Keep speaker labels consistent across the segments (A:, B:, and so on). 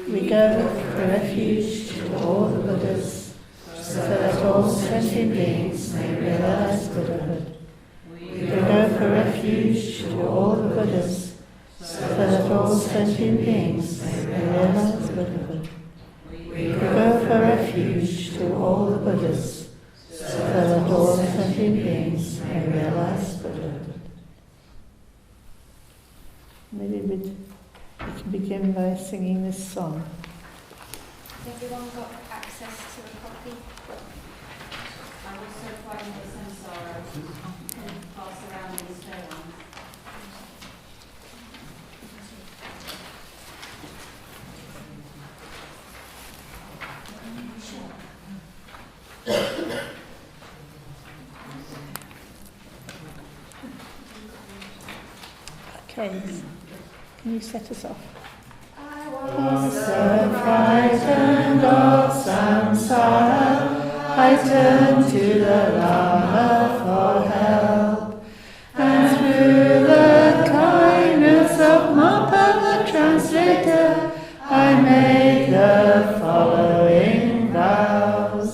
A: We go for refuge to all the Buddhas, so that all sentient beings may realize Buddhahood. We go for refuge to all the Buddhas, so that all sentient beings may realize Buddhahood. We go for refuge to all the Buddhas, so that all sentient beings may realize Buddhahood. Maybe we can begin by singing this song.
B: Has everyone got access to a copy? I'm also finding the samsara can pass around these stones.
A: Okay, can you set us off?
B: I
A: was so frightened of samsara, I turned to the Dhamma for help, and through the kindness of Mappa the translator, I made the following vows.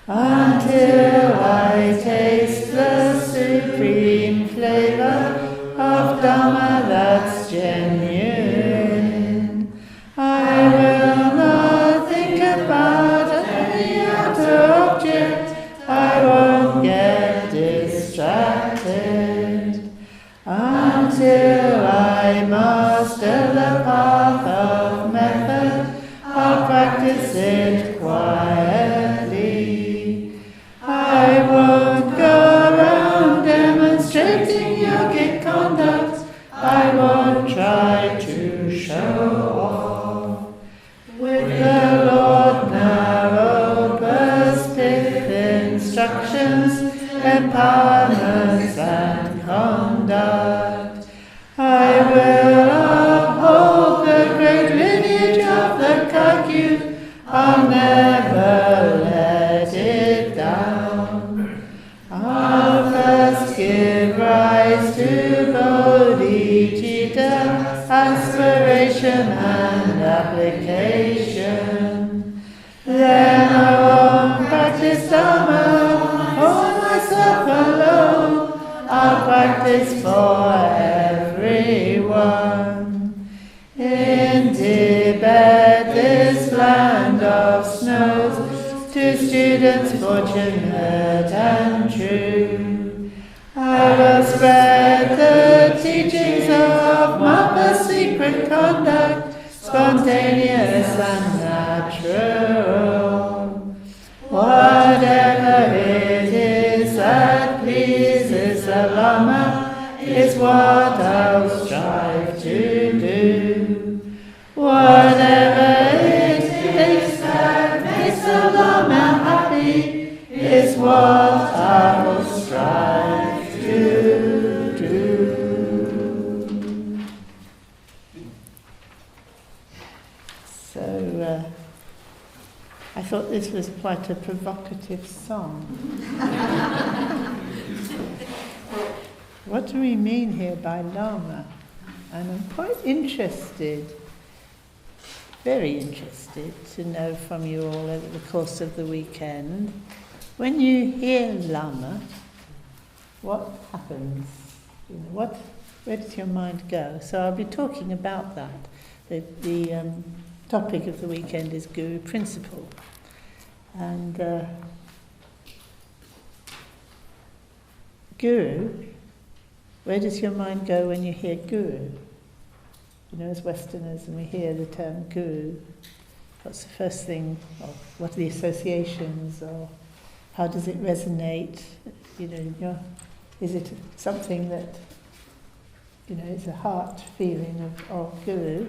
A: Until I taste the supreme flavour of Dhamma that's genuine, I will not think about any outer object, I won't get distracted. Until I master the path of method, I'll practice it quietly. I won't go around demonstrating yogic conduct, I won't try to show off. With the Lord narrow perspective instructions, empowerments and conduct, I will uphold the great lineage of the Kakyu, I'll never let it down. I'll first give rise to bodhicitta, aspiration and application. Then I won't practice Dhamma for myself alone, I'll practice for everyone. In Tibet, this land of snows, to students fortunate and true, I will spread the teachings of Mappa's secret conduct, spontaneous and natural. Whatever it is that pleases the Lama is what I'll strive to do. Whatever it takes that makes the Lama happy is what I'll strive to do. So, I thought this was quite a provocative song. What do we mean here by Lama? And I'm quite interested, very interested to know from you all over the course of the weekend, when you hear Lama, what happens? Where does your mind go? So I'll be talking about that. The topic of the weekend is Guru Principle. And Guru, where does your mind go when you hear Guru? As Westerners, and we hear the term Guru, what's the first thing, or what are the associations, or how does it resonate? Is it something that, is a heart feeling of Guru,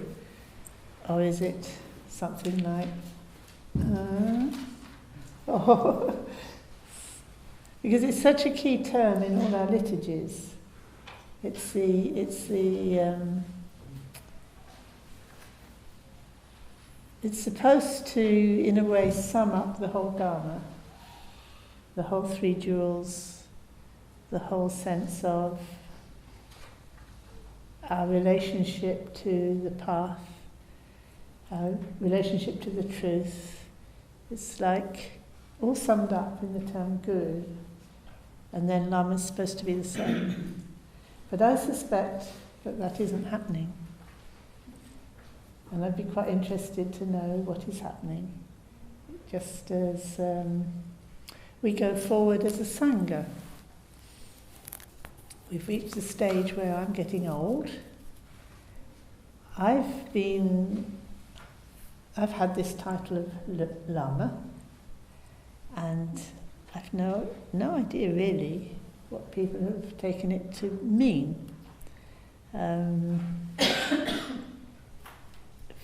A: or is it something like, because it's such a key term in all our liturgies. It's supposed to, in a way, sum up the whole Dharma, the whole three jewels, the whole sense of our relationship to the path, our relationship to the truth. It's like all summed up in the term guru, and then Lama is supposed to be the same. But I suspect that that isn't happening. And I'd be quite interested to know what is happening. Just as we go forward as a Sangha. We've reached the stage where I'm getting old. I've had this title of Lama, and I've no idea really what people have taken it to mean.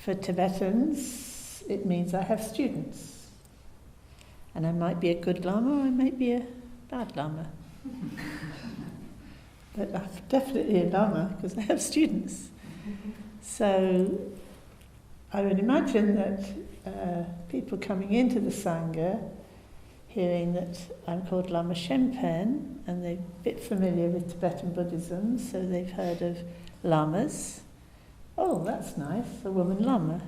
A: For Tibetans, it means I have students. And I might be a good Lama or I might be a bad Lama. But I'm definitely a Lama because I have students. So I would imagine that people coming into the Sangha, hearing that I'm called Lama Shenpen, and they're a bit familiar with Tibetan Buddhism, so they've heard of Lamas. Oh, that's nice, a woman Lama.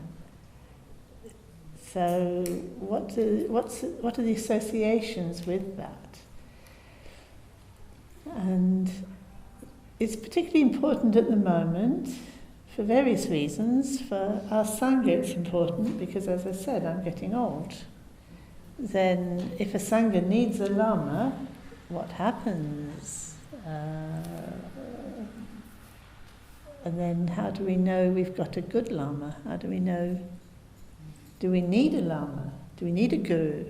A: So what are the associations with that? And it's particularly important at the moment for various reasons. For our Sangha it's important because, as I said, I'm getting old. Then if a Sangha needs a Lama, what happens? And then how do we know we've got a good Lama? How do we know? Do we need a Lama? Do we need a Guru?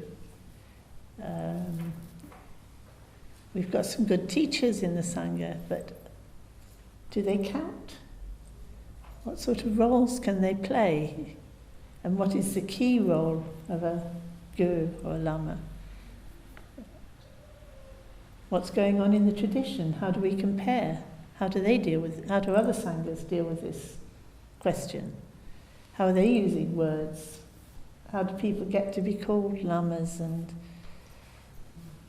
A: We've got some good teachers in the Sangha, but do they count? What sort of roles can they play? And what is the key role of a Guru or a Lama? What's going on in the tradition? How do we compare? How do other Sanghas deal with this question? How are they using words? How do people get to be called Lamas? And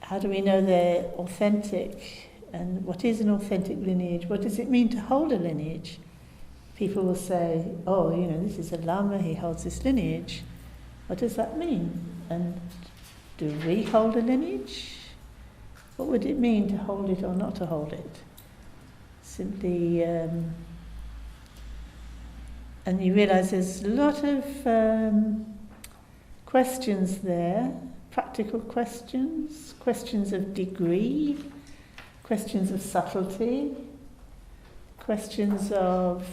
A: how do we know they're authentic? And what is an authentic lineage? What does it mean to hold a lineage? People will say, oh, this is a Lama, he holds this lineage. What does that mean? And do we hold a lineage? What would it mean to hold it or not to hold it? Simply, and you realise there's a lot of questions there, practical questions, questions of degree, questions of subtlety, questions of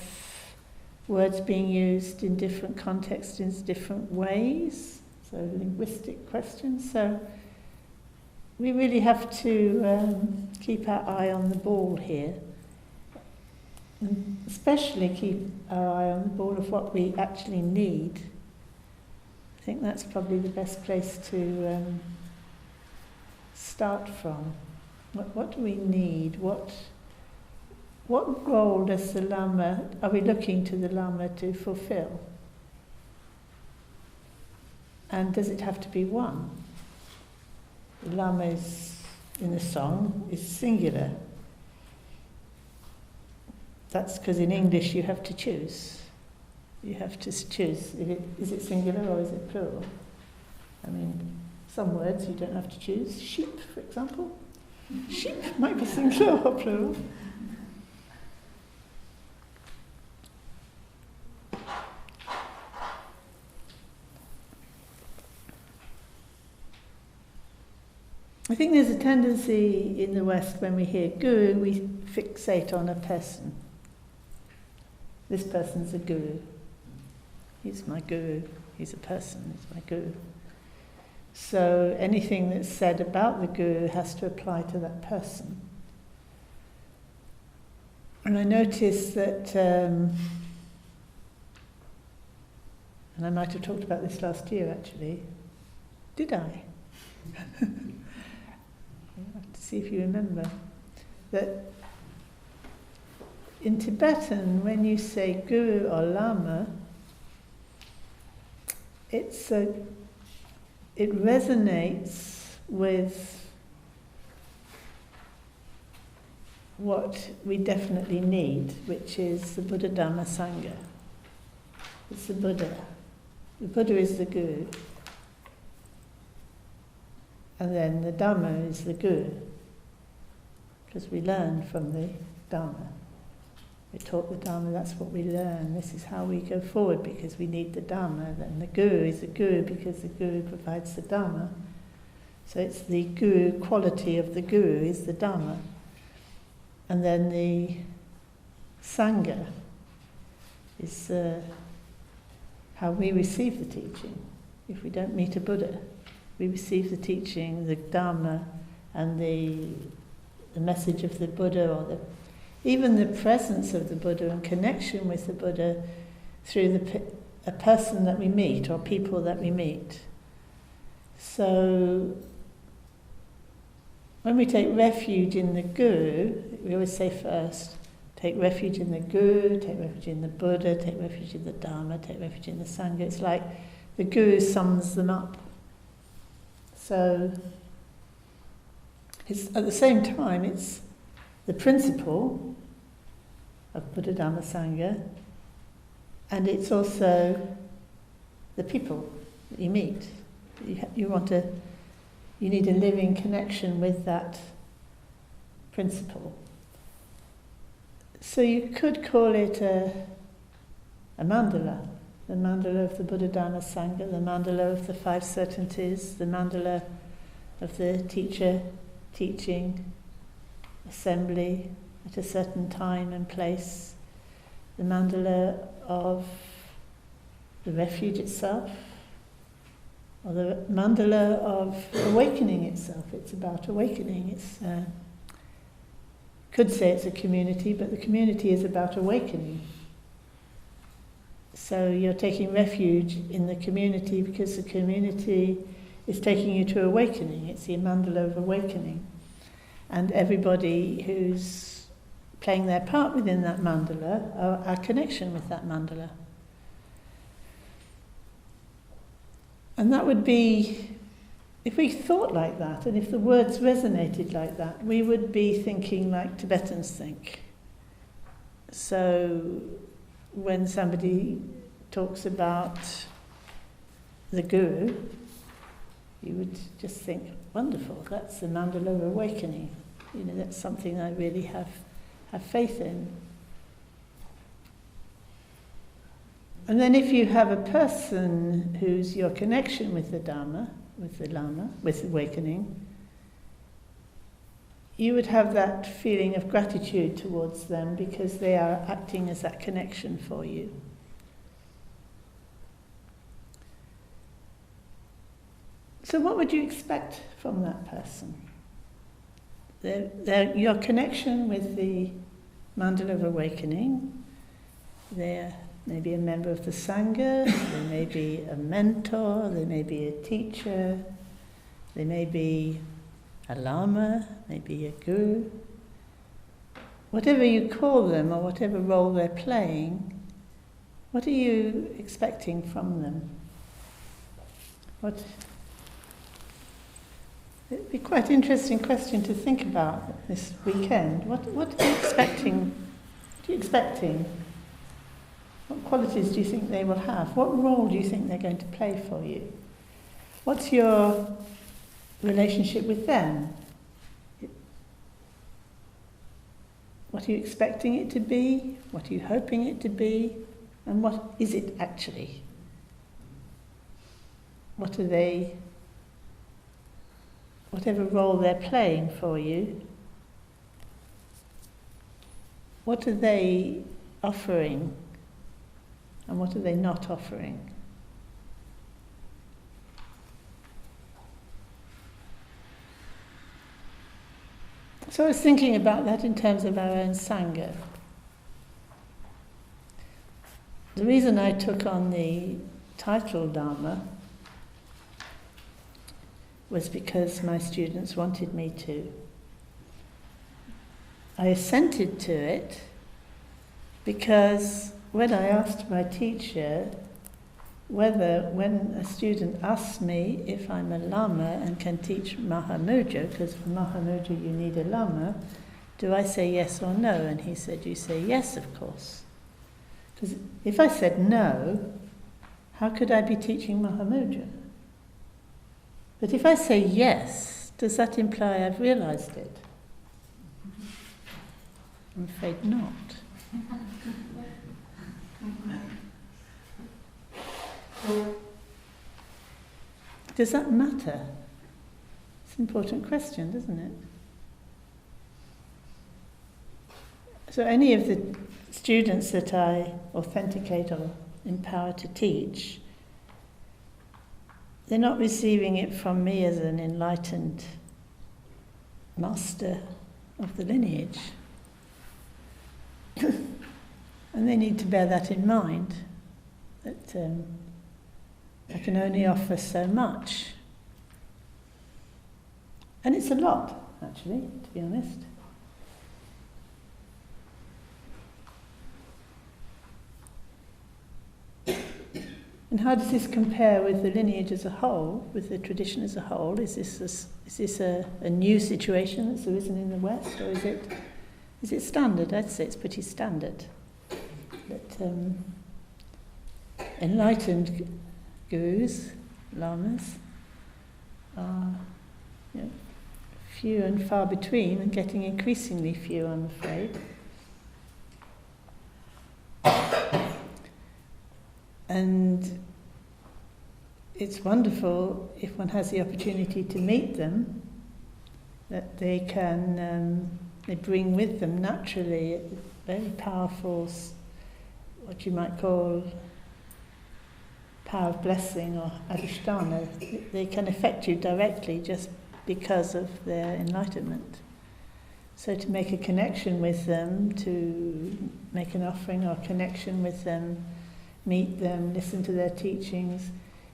A: words being used in different contexts in different ways, so linguistic questions. So we really have to keep our eye on the ball here. And especially keep our eye on the ball of what we actually need. I think that's probably the best place to start from. What do we need? What role does the Lama, are we looking to the Lama to fulfill? And does it have to be one? The Lama is, in the song, is singular. That's because in English you have to choose. You have to choose. Is it singular or is it plural? I mean, some words you don't have to choose. Sheep, for example. Sheep might be singular or plural. I think there's a tendency in the West when we hear guru, we fixate on a person. This person's a guru. He's my guru. He's a person. He's my guru. So anything that's said about the guru has to apply to that person. And I noticed that, and I might have talked about this last year actually. Did I? I have to see if you remember. That in Tibetan, when you say guru or lama, it resonates with what we definitely need, which is the Buddha, Dhamma, Sangha. It's the Buddha. The Buddha is the guru. And then the Dhamma is the guru. Because we learn from the Dhamma. We're taught the Dhamma, that's what we learn. This is how we go forward because we need the Dhamma. Then the guru is the guru because the guru provides the Dhamma. So it's the guru quality of the guru is the Dhamma. And then the Sangha is how we receive the teaching. If we don't meet a Buddha, we receive the teaching, the Dhamma, and the message of the Buddha, or even the presence of the Buddha and connection with the Buddha through a person that we meet or people that we meet. So when we take refuge in the Guru, we always say first, take refuge in the Guru, take refuge in the Buddha, take refuge in the Dharma, take refuge in the Sangha. It's like the Guru sums them up. So it's, at the same time, it's the principle of Buddha, Dhamma, Sangha, and it's also the people that you meet. You need a living connection with that principle. So you could call it a mandala, the mandala of the Buddha, Dhamma, Sangha, the mandala of the five certainties, the mandala of the teacher, teaching, assembly at a certain time and place, the mandala of the refuge itself, or the mandala of awakening itself. It's about awakening. It's could say it's a community, but the community is about awakening. So you're taking refuge in the community because the community is taking you to awakening. It's the mandala of awakening. And everybody who's playing their part within that mandala are our connection with that mandala. And that would be, if we thought like that, and if the words resonated like that, we would be thinking like Tibetans think. So when somebody talks about the Guru, you would just think, wonderful, that's the mandala of awakening. You know, that's something I really have faith in. And then if you have a person who's your connection with the Dhamma, with the Lama, with awakening, you would have that feeling of gratitude towards them because they are acting as that connection for you. So what would you expect from that person? Your connection with the mandala of awakening, they're maybe a member of the Sangha, they may be a mentor, they may be a teacher, they may be a Lama, maybe a Guru. Whatever you call them or whatever role they're playing, what are you expecting from them? It'd be quite an interesting question to think about this weekend. What are you expecting? What are you expecting? What qualities do you think they will have? What role do you think they're going to play for you? What's your relationship with them? What are you expecting it to be? What are you hoping it to be? And what is it actually? What are they, whatever role they're playing for you, what are they offering? And what are they not offering? So I was thinking about that in terms of our own Sangha. The reason I took on the title Dharma was because my students wanted me to. I assented to it because when I asked my teacher whether, when a student asks me if I'm a Lama and can teach Mahamudra, because for Mahamudra you need a Lama, do I say yes or no? And he said, you say yes, of course. Because if I said no, how could I be teaching Mahamudra? But if I say yes, does that imply I've realized it? I'm afraid not. Does that matter? It's an important question, doesn't it? So any of the students that I authenticate or empower to teach, they're not receiving it from me as an enlightened master of the lineage. And they need to bear that in mind, that I can only offer so much. And it's a lot, actually, to be honest. And how does this compare with the lineage as a whole, with the tradition as a whole? Is this a new situation that's arisen in the West, or is it standard? I'd say it's pretty standard. That enlightened gurus, lamas, are few and far between, and getting increasingly few, I'm afraid. And it's wonderful if one has the opportunity to meet them, that they can, they bring with them naturally a very powerful, what you might call power of blessing or adhisthana. They can affect you directly just because of their enlightenment. So to make a connection with them, to make an offering or connection with them, meet them, listen to their teachings,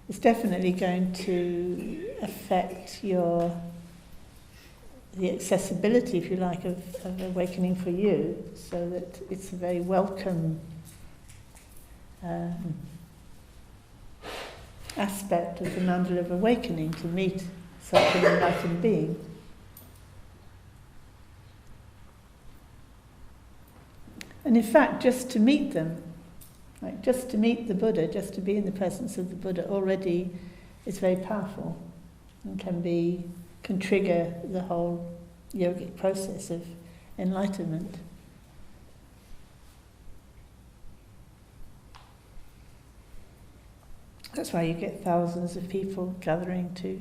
A: it's definitely going to affect the accessibility, if you like, of awakening for you, so that it's a very welcome aspect of the mandala of awakening, to meet such an enlightened being. And in fact, just to meet them, like just to meet the Buddha, just to be in the presence of the Buddha already is very powerful and can trigger the whole yogic process of enlightenment. That's why you get thousands of people gathering to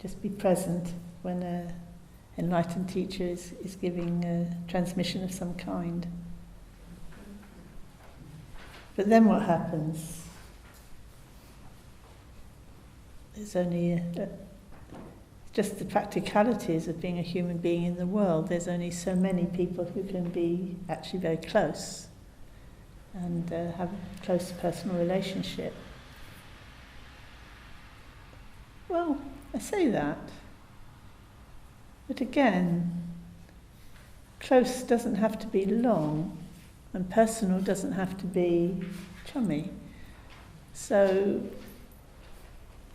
A: just be present when an enlightened teacher is giving a transmission of some kind. But then what happens? There's only just the practicalities of being a human being in the world. There's only so many people who can be actually very close and have a close personal relationship. Well, I say that, but again, close doesn't have to be long, and personal doesn't have to be chummy. So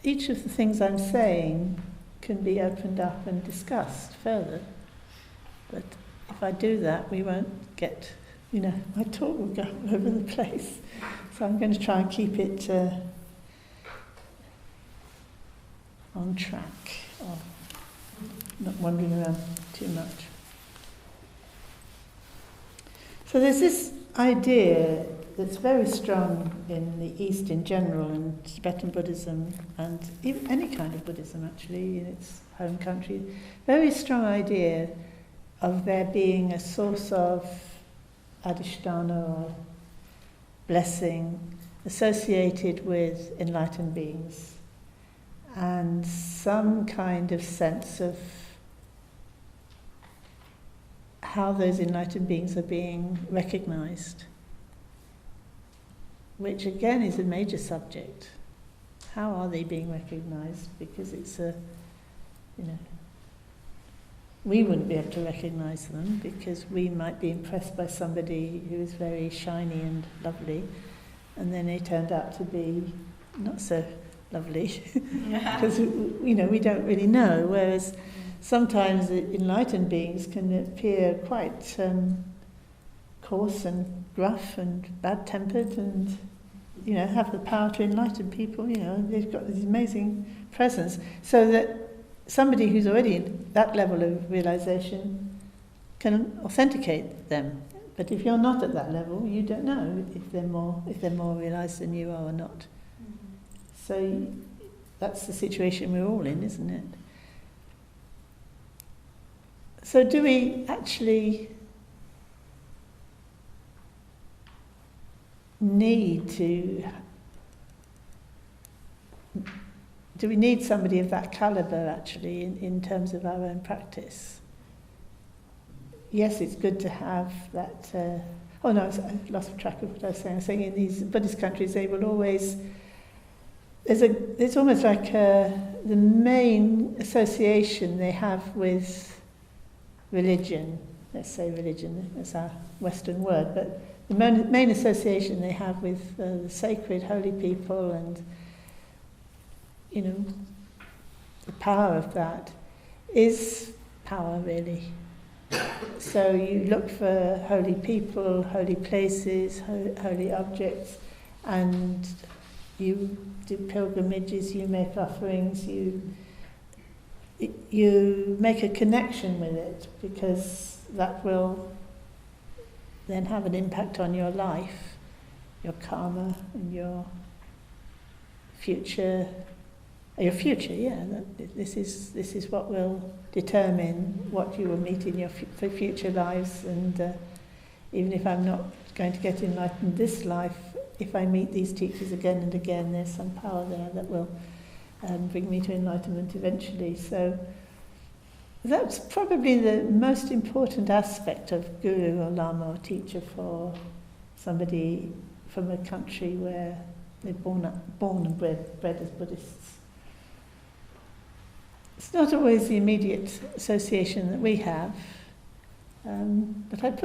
A: each of the things I'm saying can be opened up and discussed further. But if I do that, we won't get, my talk will go all over the place. So I'm going to try and keep it on track, or not wandering around too much. So there's this idea that's very strong in the East in general, and Tibetan Buddhism, and even any kind of Buddhism actually in its home country, very strong idea of there being a source of adhisthana or blessing associated with enlightened beings, and some kind of sense of how those enlightened beings are being recognized, which again is a major subject. How are they being recognized? Because it's we wouldn't be able to recognize them, because we might be impressed by somebody who is very shiny and lovely, and then they turned out to be not so lovely, because we don't really know. Whereas sometimes enlightened beings can appear quite coarse and gruff and bad-tempered and have the power to enlighten people. They've got this amazing presence, so that somebody who's already in that level of realization can authenticate them. But if you're not at that level, you don't know if they're more realized than you are or not. So that's the situation we're all in, isn't it? So do we actually need somebody of that caliber actually in terms of our own practice? Yes, it's good to have that. I lost track of what I was saying. I was saying in these Buddhist countries, they will always. It's almost like the main association they have with religion. Let's say religion, that's our Western word, but the main association they have with the sacred, holy people, and the power of that is power, really. So you look for holy people, holy places, holy objects, and you do pilgrimages, you make offerings, you make a connection with it, because that will then have an impact on your life, your karma, and your future. This is what will determine what you will meet in your future lives. And even if I'm not going to get enlightened this life, if I meet these teachers again and again, there's some power there that will bring me to enlightenment eventually. So that's probably the most important aspect of guru or lama or teacher for somebody from a country where they're born and bred as Buddhists. It's not always the immediate association that we have, but I'm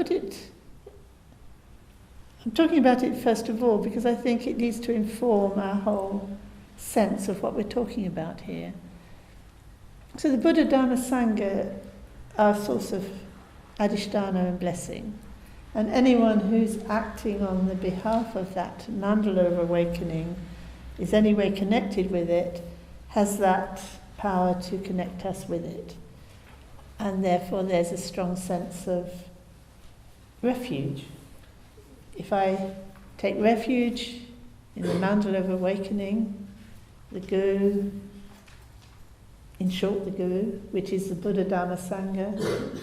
A: talking about it first of all because I think it needs to inform our whole sense of what we're talking about here. So the Buddha, Dharma, Sangha are a source of adhisthana and blessing, and anyone who's acting on the behalf of that mandala of awakening, is any way connected with it, has that power to connect us with it. And therefore there's a strong sense of refuge. If I take refuge in the mandala of awakening, the Guru, in short the Guru, which is the Buddha, Dharma, Sangha,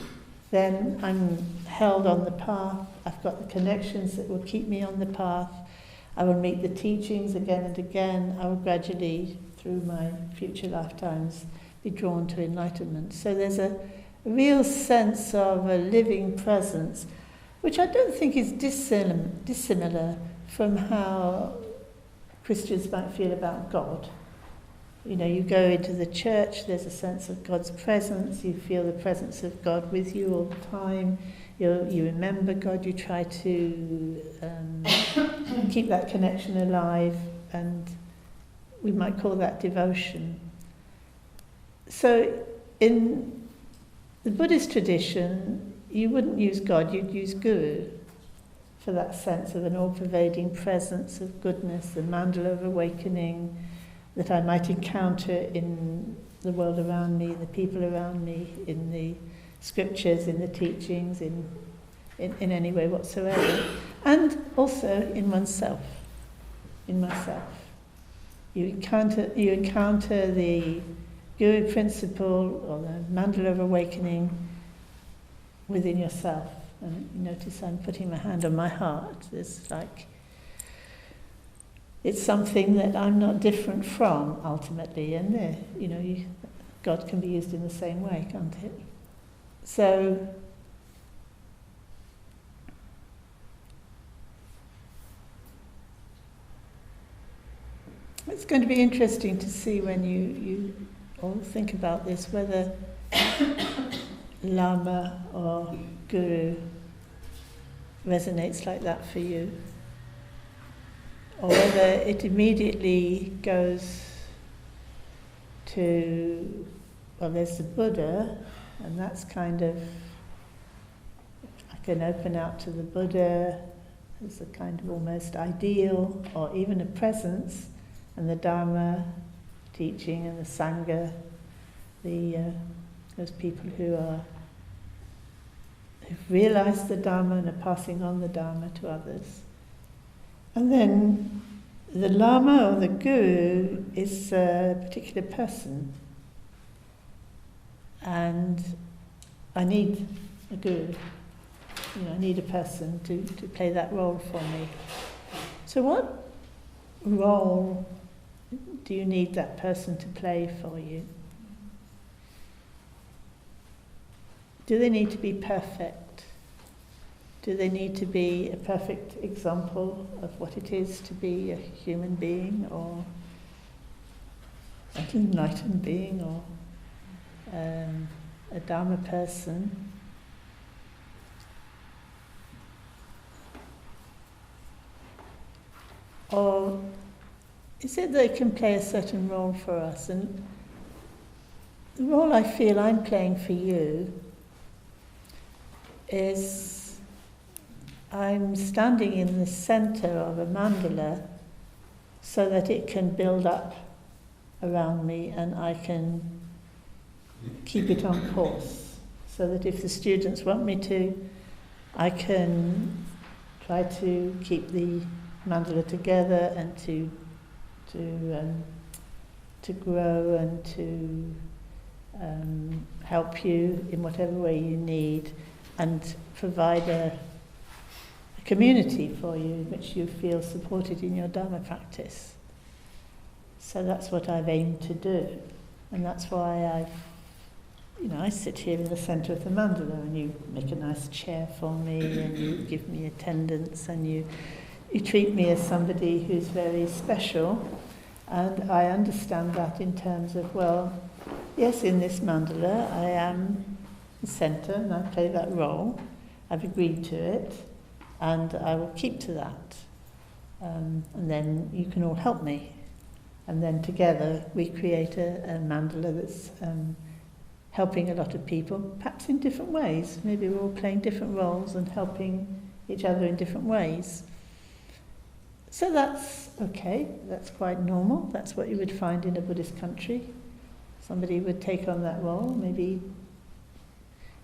A: then I'm held on the path. I've got the connections that will keep me on the path. I will meet the teachings again and again. I will gradually, through my future lifetimes, be drawn to enlightenment. So there's a real sense of a living presence, which I don't think is dissimilar from how Christians might feel about God. You go into the church, there's a sense of God's presence, you feel the presence of God with you all the time, you remember God, you try to keep that connection alive, and we might call that devotion. So in the Buddhist tradition, you wouldn't use God, you'd use Guru for that sense of an all-pervading presence of goodness, the mandala of awakening that I might encounter in the world around me, the people around me, in the scriptures, in the teachings, in any way whatsoever, and also in oneself, in myself. You encounter the Guru principle or the mandala of awakening within yourself. And you notice I'm putting my hand on my heart. It's like, it's something that I'm not different from, ultimately, and there, God can be used in the same way, can't it? So, it's going to be interesting to see when you all think about this, whether Lama or Guru resonates like that for you, or whether it immediately goes to, well, there's the Buddha, and that's kind of, I can open out to the Buddha, as a kind of almost ideal or even a presence, and the Dharma teaching and the Sangha, those people who've realized the Dharma and are passing on the Dharma to others. And then the Lama or the Guru is a particular person, and I need a Guru. I need a person to play that role for me. So what role do you need that person to play for you? Do they need to be perfect? Do they need to be a perfect example of what it is to be a human being, or an enlightened being, or a Dharma person? Or is it they can play a certain role for us? And the role I feel I'm playing for you is I'm standing in the center of a mandala so that it can build up around me and I can keep it on course. So that if the students want me to, I can try to keep the mandala together and to grow and to help you in whatever way you need, and provide a community for you in which you feel supported in your Dharma practice. So that's what I've aimed to do, and that's why I sit here in the centre of the mandala, and you make a nice chair for me, and you give me attendance, and you treat me as somebody who's very special. And I understand that in terms of, well, yes, in this mandala I am the centre and I play that role. I've agreed to it and I will keep to that. And then you can all help me. And then together we create a mandala that's helping a lot of people, perhaps in different ways. Maybe we're all playing different roles and helping each other in different ways. So that's okay, that's quite normal. That's what you would find in a Buddhist country. Somebody would take on that role, maybe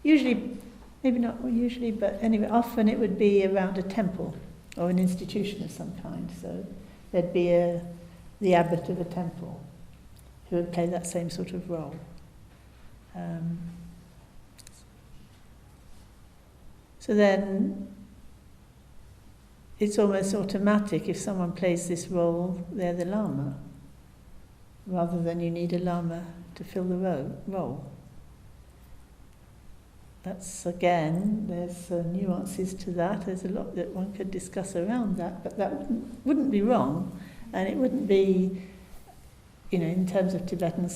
A: not usually, but anyway, often it would be around a temple or an institution of some kind. So there'd be the abbot of a temple who would play that same sort of role. So then it's almost automatic. If someone plays this role, they're the Lama, rather than you need a Lama to fill the role. That's, again, there's nuances to that. There's a lot that one could discuss around that, but that wouldn't be wrong, and it wouldn't be, in terms of Tibetan,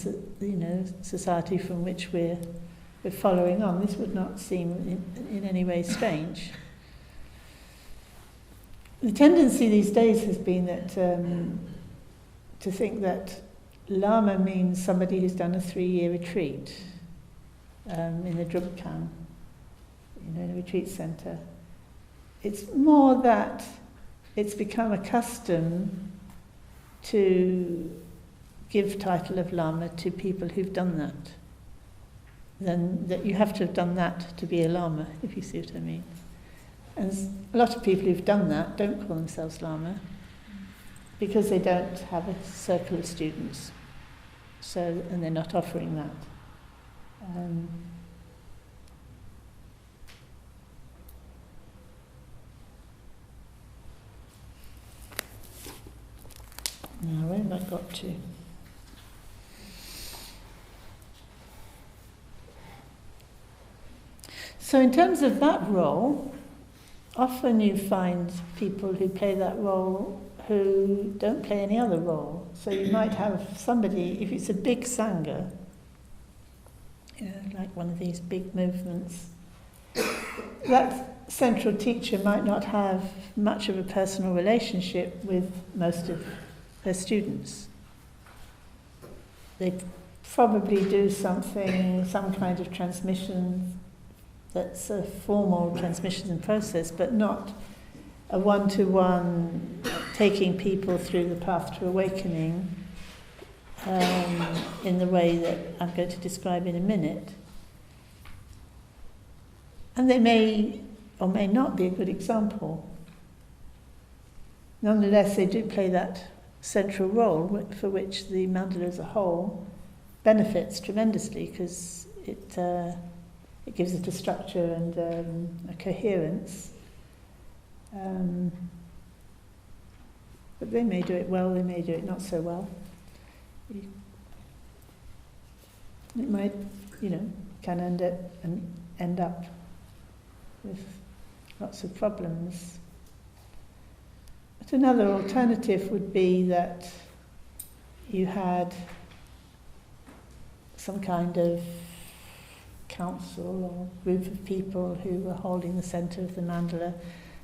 A: society from which we're following on. This would not seem in any way strange. The tendency these days has been that to think that Lama means somebody who's done a 3-year retreat in a Drupkan, in a retreat centre. It's more that it's become a custom to give title of Lama to people who've done that. Then that you have to have done that to be a Lama, if you see what I mean. And a lot of people who've done that don't call themselves Lama because they don't have a circle of students, and they're not offering that. Now, where have I got to? So in terms of that role, often you find people who play that role who don't play any other role. So you might have somebody, if it's a big Sangha, like one of these big movements, that central teacher might not have much of a personal relationship with most of her students. They probably do some kind of transmission that's a formal transmission process, but not a one-to-one, taking people through the path to awakening in the way that I'm going to describe in a minute. And they may or may not be a good example. Nonetheless, they do play that central role for which the mandala as a whole benefits tremendously, because it gives it a structure and a coherence. But they may do it well, they may do it not so well. It might, can end up with lots of problems. But another alternative would be that you had some kind of council or group of people who were holding the centre of the mandala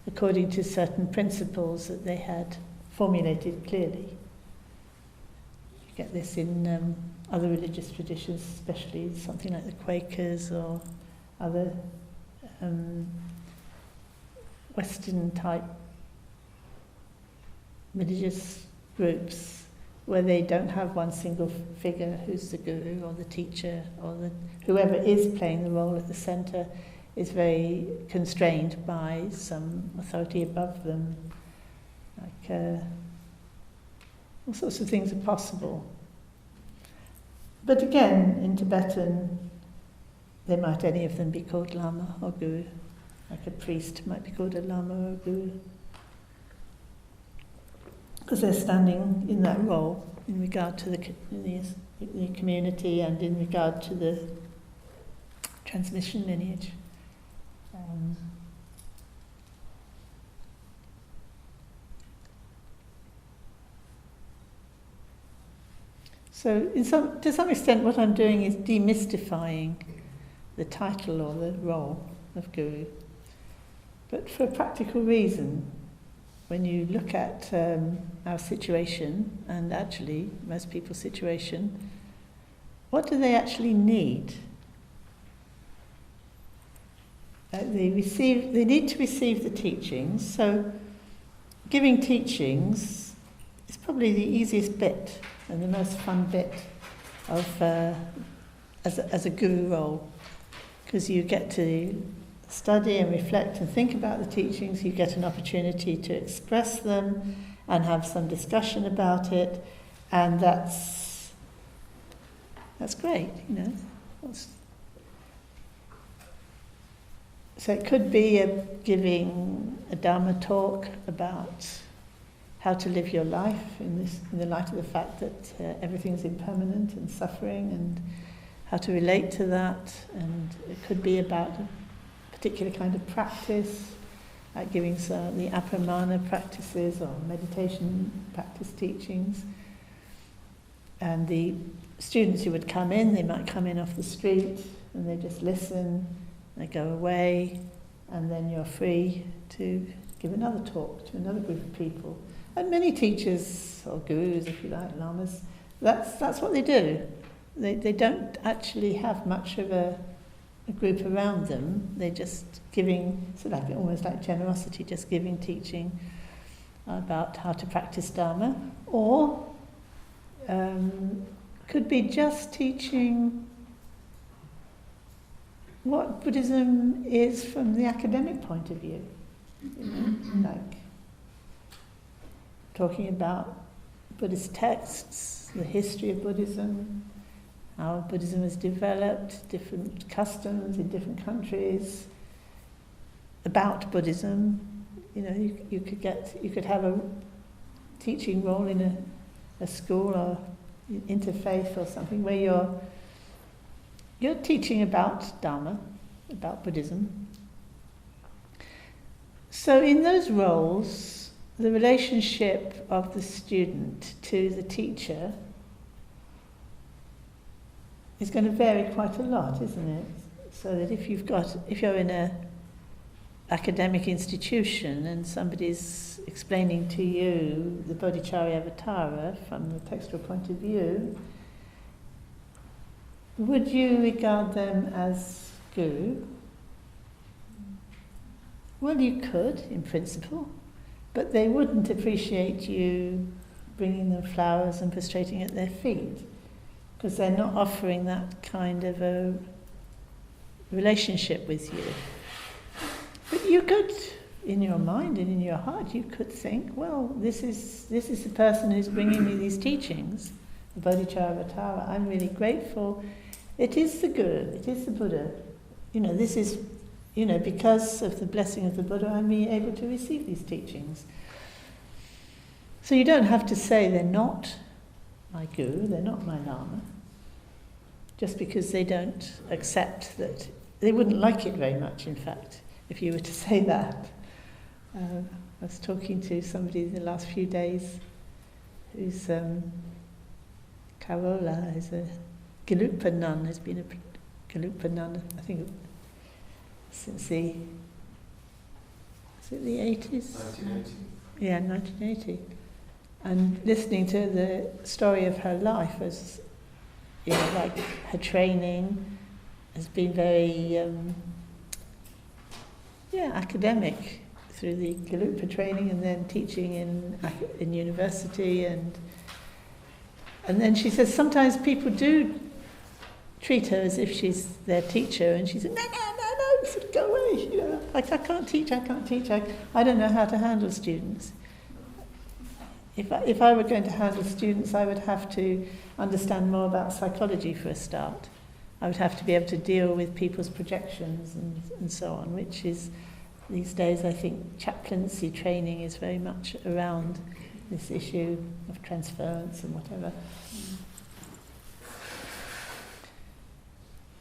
A: according to certain principles that they had formulated clearly. You get this in other religious traditions, especially something like the Quakers or other Western type religious groups, where they don't have one single figure who's the guru or the teacher, or whoever is playing the role at the centre is very constrained by some authority above them. Like all sorts of things are possible. But again, in Tibetan, they might any of them be called lama or guru. Like a priest might be called a lama or a guru, because they're standing in that role in regard to the community and in regard to the transmission lineage. So to some extent what I'm doing is demystifying the title or the role of guru. But for a practical reason, when you look at our situation, and actually most people's situation, what do they actually need? They need to receive the teachings. So giving teachings is probably the easiest bit and the most fun bit of as a guru role, because you get to study and reflect and think about the teachings. You get an opportunity to express them and have some discussion about it, and that's great, So it could be giving a Dharma talk about how to live your life in the light of the fact that everything's impermanent and suffering, and how to relate to that. And it could be about a particular kind of practice, like giving the apramana practices or meditation practice teachings. And the students who would come in, they might come in off the street and they just listen, they go away, and then you're free to give another talk to another group of people. And many teachers, or gurus if you like, lamas, that's what they do. They don't actually have much of a group around them. They're just giving, almost like generosity, just giving teaching about how to practice Dharma. Or could be just teaching what Buddhism is from the academic point of view. Like talking about Buddhist texts, the history of Buddhism, how Buddhism has developed, different customs in different countries, about Buddhism. You could have a teaching role in a school or interfaith or something where you're teaching about Dharma, about Buddhism. So in those roles, the relationship of the student to the teacher is going to vary quite a lot, isn't it? So that if you're in an academic institution and somebody's explaining to you the Bodhicharya Avatara from the textual point of view, would you regard them as guru? Well, you could, in principle. but they wouldn't appreciate you bringing them flowers and prostrating at their feet, because they're not offering that kind of a relationship with you. But you could, in your mind and in your heart, you could think, well, this is the person who's bringing me these teachings, the Bodhisattva. I'm really grateful. It is the Guru, it is the Buddha. This is, because of the blessing of the Buddha, I'm being able to receive these teachings. So you don't have to say they're not my Guru, they're not my Lama, just because they don't accept that. They wouldn't like it very much, in fact, if you were to say that. I was talking to somebody in the last few days who's Carola, is a Gelugpa nun, has been a Gelugpa nun, I think, since the 80s?
C: 1980.
A: Yeah, 1980. And listening to the story of her life as, like her training has been very, academic through the Gelugpa training and then teaching in university. And then she says sometimes people do treat her as if she's their teacher, and she said, no, go away, like I can't teach, I don't know how to handle students. If I were going to handle students, I would have to understand more about psychology for a start. I would have to be able to deal with people's projections and so on, which is, these days, I think chaplaincy training is very much around this issue of transference and whatever.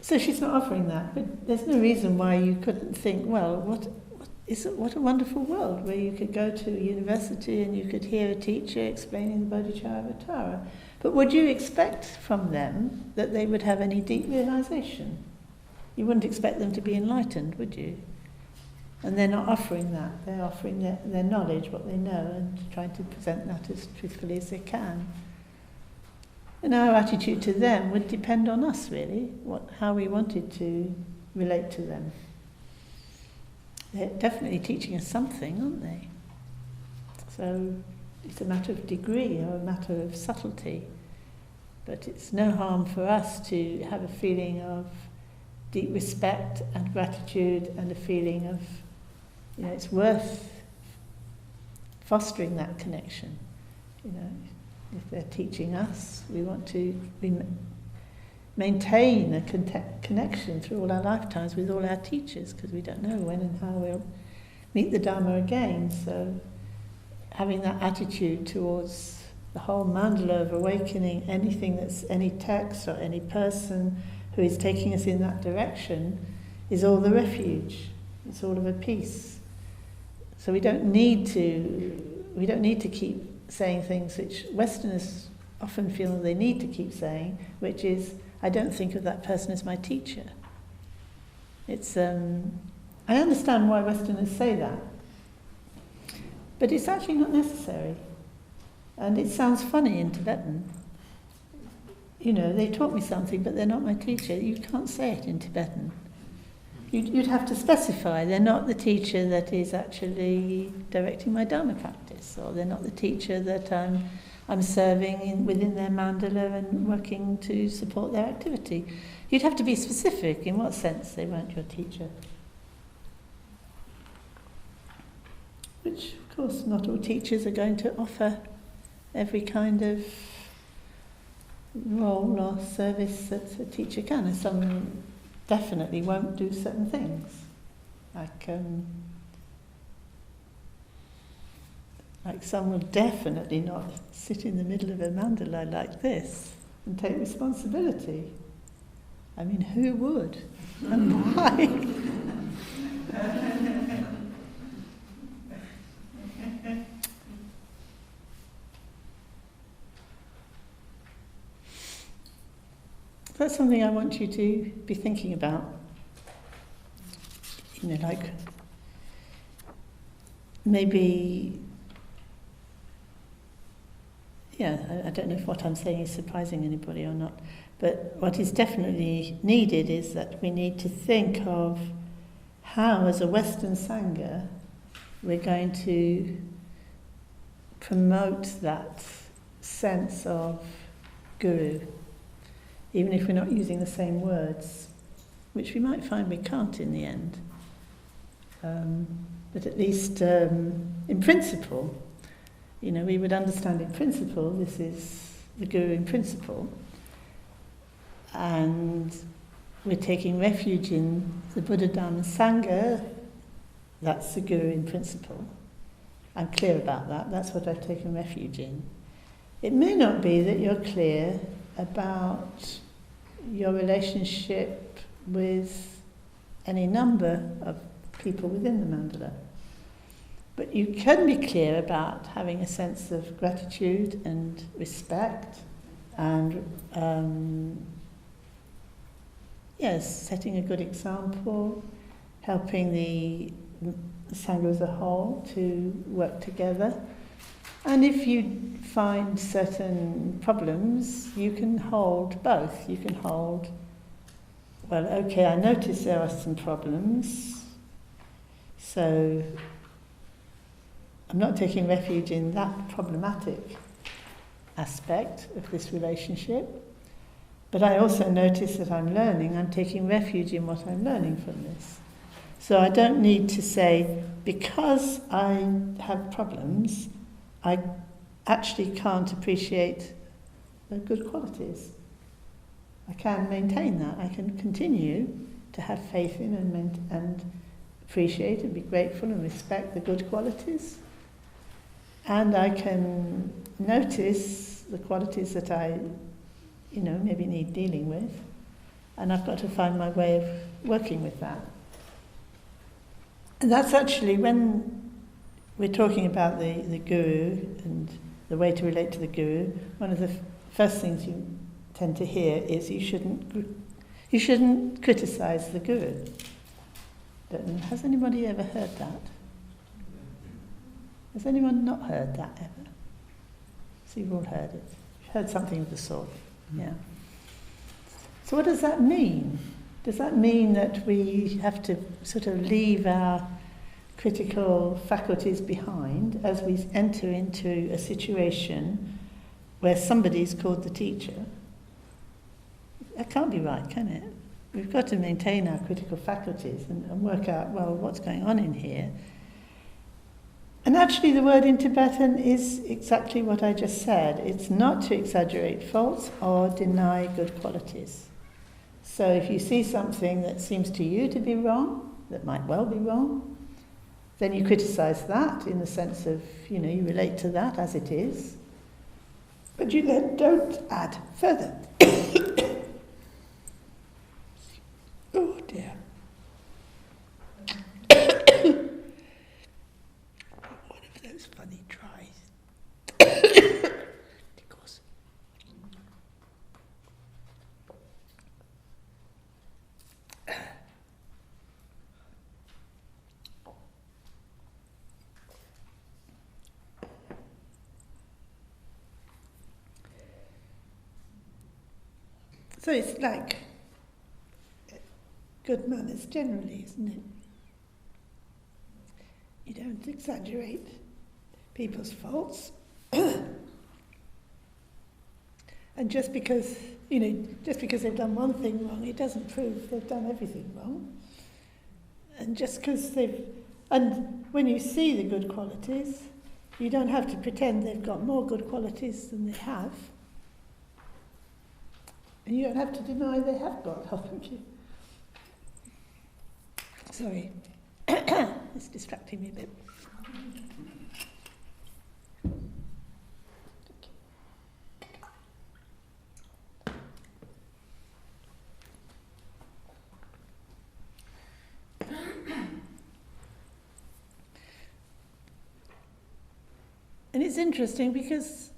A: So she's not offering that, but there's no reason why you couldn't think, well, what a wonderful world where you could go to a university and you could hear a teacher explaining the Bodhisattva. But would you expect from them that they would have any deep realization? You wouldn't expect them to be enlightened, would you? And they're not offering that. They're offering their knowledge, what they know, and trying to present that as truthfully as they can. And our attitude to them would depend on us, really, how we wanted to relate to them. They're definitely teaching us something, aren't they? So it's a matter of degree or a matter of subtlety. But it's no harm for us to have a feeling of deep respect and gratitude and a feeling of, it's worth fostering that connection. If they're teaching us, we want to maintain a connection through all our lifetimes with all our teachers, because we don't know when and how we'll meet the Dharma again. So having that attitude towards the whole mandala of awakening, anything that's any text or any person who is taking us in that direction is all the refuge. It's all of a piece. So we don't need to keep saying things which Westerners often feel they need to keep saying, which is, I don't think of that person as my teacher. It's I understand why Westerners say that, but it's actually not necessary. And it sounds funny in Tibetan. They taught me something, but they're not my teacher. You can't say it in Tibetan. You'd have to specify, they're not the teacher that is actually directing my Dharma practice, or they're not the teacher that I'm serving within their mandala and working to support their activity. You'd have to be specific in what sense they weren't your teacher. Which, of course, not all teachers are going to offer every kind of role or service that a teacher can. And some definitely won't do certain things. Like some will definitely not sit in the middle of a mandala like this and take responsibility. I mean, who would? And why? That's something I want you to be thinking about. Like maybe, I don't know if what I'm saying is surprising anybody or not, but what is definitely needed is that we need to think of how, as a Western Sangha, we're going to promote that sense of guru, even if we're not using the same words, which we might find we can't in the end. But at least in principle, we would understand in principle this is the guru in principle, and we're taking refuge in the Buddha, Dharma, Sangha. That's the guru in principle. I'm clear about that. That's what I've taken refuge in. It may not be that you're clear about your relationship with any number of people within the mandala. But you can be clear about having a sense of gratitude and respect and setting a good example, helping the Sangha as a whole to work together. And if you find certain problems, you can hold both. You can hold, well, okay, I notice there are some problems, so I'm not taking refuge in that problematic aspect of this relationship, but I also notice that I'm learning. I'm taking refuge in what I'm learning from this. So I don't need to say, because I have problems, I actually can't appreciate the good qualities. I can maintain that. I can continue to have faith in and appreciate and be grateful and respect the good qualities. And I can notice the qualities that I, maybe need dealing with. And I've got to find my way of working with that. And that's actually when we're talking about the guru and the way to relate to the guru, one of the first things you tend to hear is you shouldn't criticize the guru. Has anybody ever heard that? Has anyone not heard that ever? So you've all heard it. You've heard something of the sort. Yeah. So what does that mean? Does that mean that we have to sort of leave our critical faculties behind as we enter into a situation where somebody's called the teacher? That can't be right, can it? We've got to maintain our critical faculties and work out, well, what's going on in here. And actually the word in Tibetan is exactly what I just said. It's not to exaggerate faults or deny good qualities. So if you see something that seems to you to be wrong, that might well be wrong, then you criticize that in the sense of, you relate to that as it is. But you then don't add further. Oh dear. One of those funny tries. Because so it's like good manners generally, isn't it? You don't exaggerate people's faults. And just because they've done one thing wrong, it doesn't prove they've done everything wrong. And just because and when you see the good qualities, you don't have to pretend they've got more good qualities than they have. And you don't have to deny they have got, haven't you? Sorry, it's distracting me a bit. And it's interesting because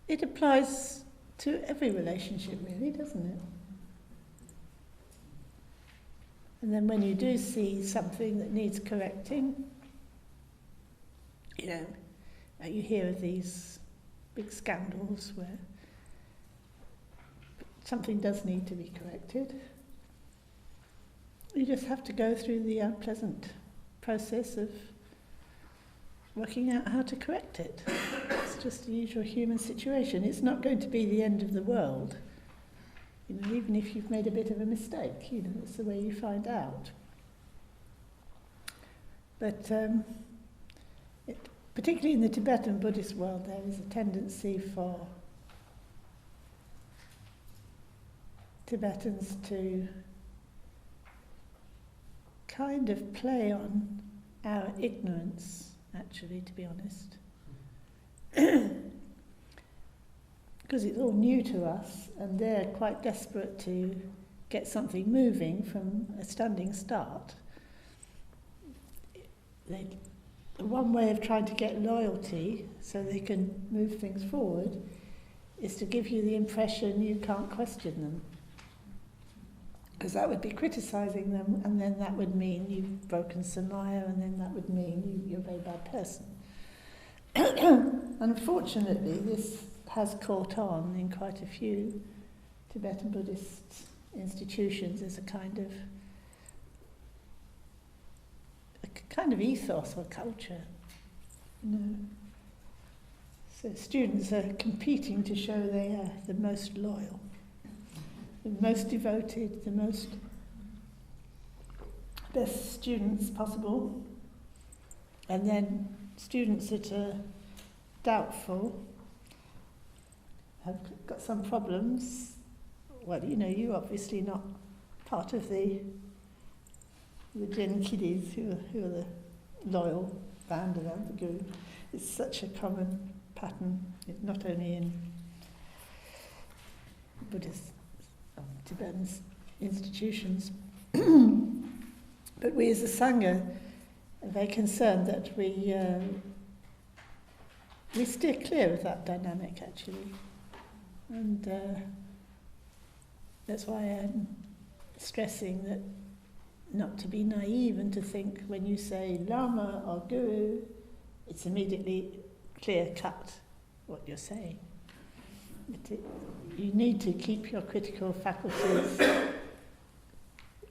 A: it applies to every relationship, really, doesn't it? And then when you do see something that needs correcting, you hear of these big scandals where something does need to be corrected. You just have to go through the unpleasant process of working out how to correct it. It's just the usual human situation. It's not going to be the end of the world. You know, even if you've made a bit of a mistake, you know, it's the way you find out. But particularly in the Tibetan Buddhist world, there is a tendency for Tibetans to kind of play on our ignorance, actually, to be honest. Because it's all new to us, and they're quite desperate to get something moving from a standing start. One way of trying to get loyalty so they can move things forward is to give you the impression you can't question them. Because that would be criticising them, and then that would mean you've broken Samaya, and then that would mean you're a very bad person. Unfortunately, this has caught on in quite a few Tibetan Buddhist institutions as a kind of ethos or culture, you know. So students are competing to show they are the most loyal, the most devoted, the most best students possible, and then students that are doubtful, have got some problems. Well, you know, you're obviously not part of the Jen kiddies who are the loyal band around the Guru. It's such a common pattern, not only in Buddhist Tibetan institutions, but we as a Sangha are very concerned that we steer clear of that dynamic, actually. And that's why I'm stressing that not to be naive and to think when you say Lama or Guru, it's immediately clear-cut what you're saying. You need to keep your critical faculties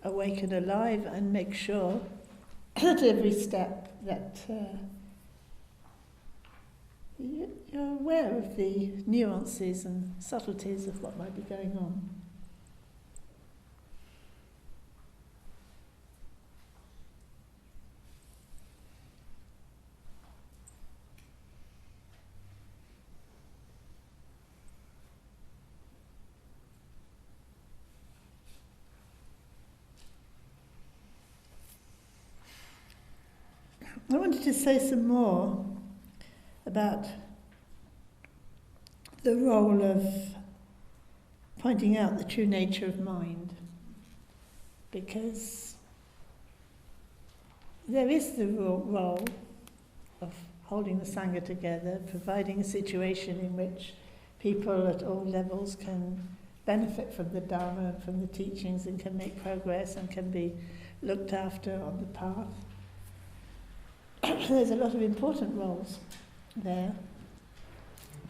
A: awake and alive and make sure at every step that you're aware of the nuances and subtleties of what might be going on. I wanted to say some more about the role of pointing out the true nature of mind, because there is the role of holding the Sangha together, providing a situation in which people at all levels can benefit from the Dharma and from the teachings and can make progress and can be looked after on the path. There's a lot of important roles there,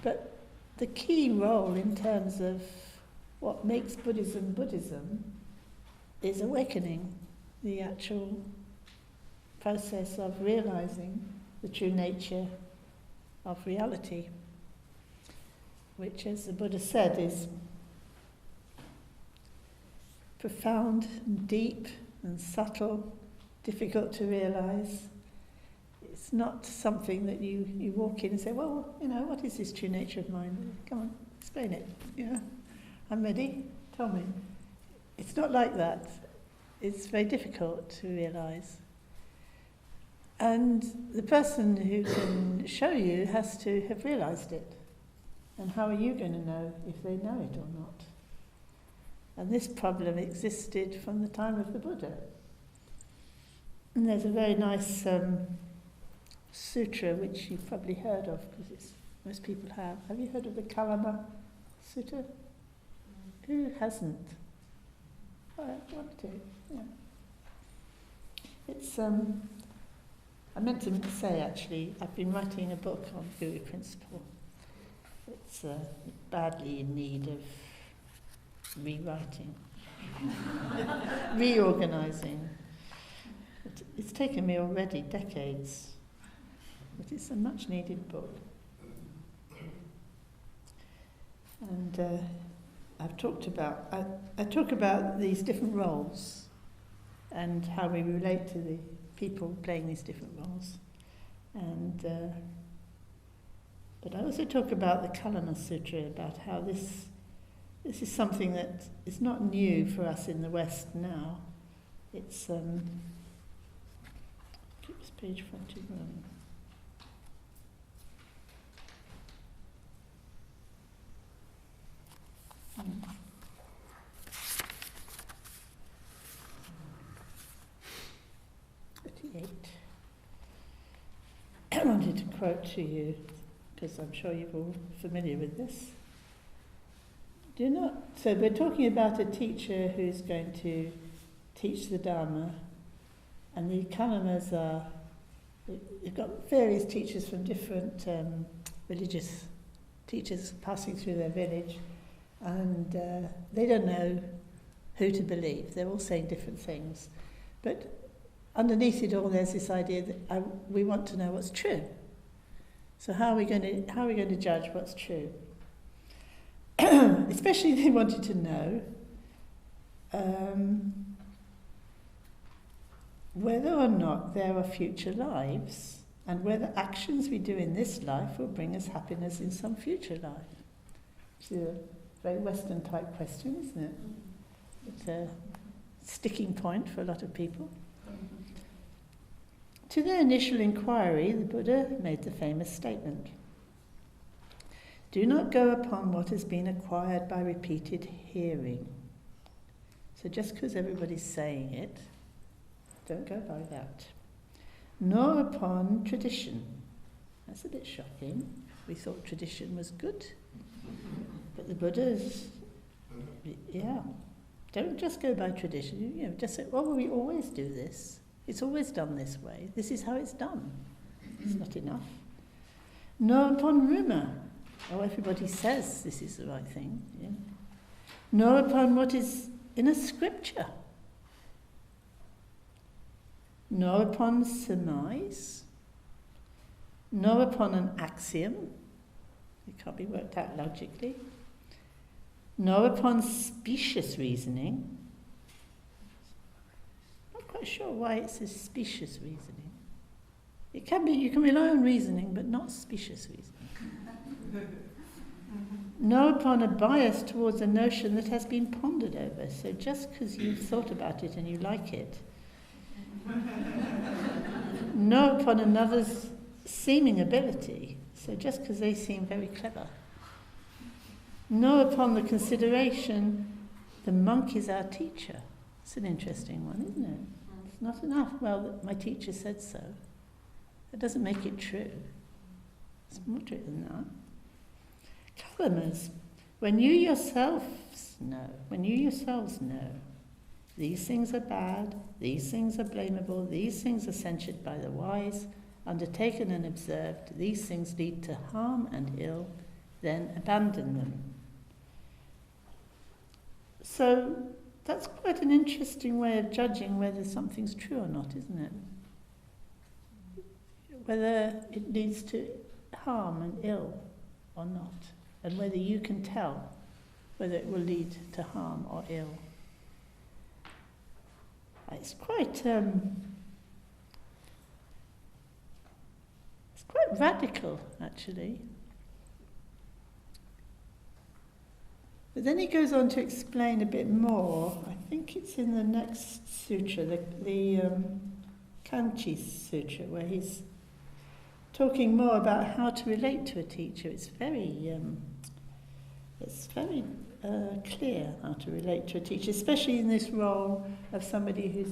A: but the key role in terms of what makes Buddhism Buddhism is awakening, the actual process of realizing the true nature of reality, which, as the Buddha said, is profound and deep and subtle, difficult to realize. It's not something that you walk in and say, well, you know, what is this true nature of mind? Come on, explain it. Yeah, I'm ready, tell me. It's not like that. It's very difficult to realise. And the person who can show you has to have realised it. And how are you going to know if they know it or not? And this problem existed from the time of the Buddha. And there's a very nice sutra which you've probably heard of, because most people have. Have you heard of the Kalama Sutta? Who hasn't? Oh, I want to. Yeah. It's I meant to say, actually, I've been writing a book on Guru Principle. It's badly in need of rewriting, reorganising. It's taken me already decades. but it's a much needed book. And I talk about these different roles and how we relate to the people playing these different roles. And but I also talk about the Kalama Sutra, about how this is something that is not new for us in the West now. It's keep this page fronted running. I wanted to quote to you, because I'm sure you're all familiar with this. So we're talking about a teacher who's going to teach the Dharma, and the Kalamas you've got various teachers from different religious teachers passing through their village, and they don't know who to believe. They're all saying different things. But underneath it all, there's this idea that we want to know what's true. So how are we going to judge what's true? Especially they wanted to know whether or not there are future lives, and whether actions we do in this life will bring us happiness in some future life. Which is a very Western type question, isn't it? It's a sticking point for a lot of people. To their initial inquiry, the Buddha made the famous statement, "Do not go upon what has been acquired by repeated hearing." So just because everybody's saying it, don't go by that. Nor upon tradition. That's a bit shocking. We thought tradition was good. But the Buddha's, don't just go by tradition. Just say, well, we always do this. It's always done this way. This is how it's done. It's not enough. Nor upon rumour. Oh, everybody says this is the right thing. Yeah. Nor upon what is in a scripture. Nor upon surmise. Nor upon an axiom. It can't be worked out logically. Nor upon specious reasoning. Not quite sure why it says specious reasoning. It can be, you can rely on reasoning, but not specious reasoning. Nor upon a bias towards a notion that has been pondered over. So just because you've thought about it and you like it. Nor upon another's seeming ability. So just because they seem very clever. Nor upon the consideration, the monk is our teacher. It's an interesting one, isn't it? It's not enough, well, my teacher said so. That doesn't make it true. It's more to it than that. Kalamas, when you yourselves know, these things are bad, these things are blamable, these things are censured by the wise, undertaken and observed, these things lead to harm and ill, then abandon them. So that's quite an interesting way of judging whether something's true or not, isn't it? Whether it leads to harm and ill or not, and whether you can tell whether it will lead to harm or ill. It's quite radical, actually. But then he goes on to explain a bit more. I think it's in the next sutra, the Kanchi Sutra, where he's talking more about how to relate to a teacher. It's very clear how to relate to a teacher, especially in this role of somebody who's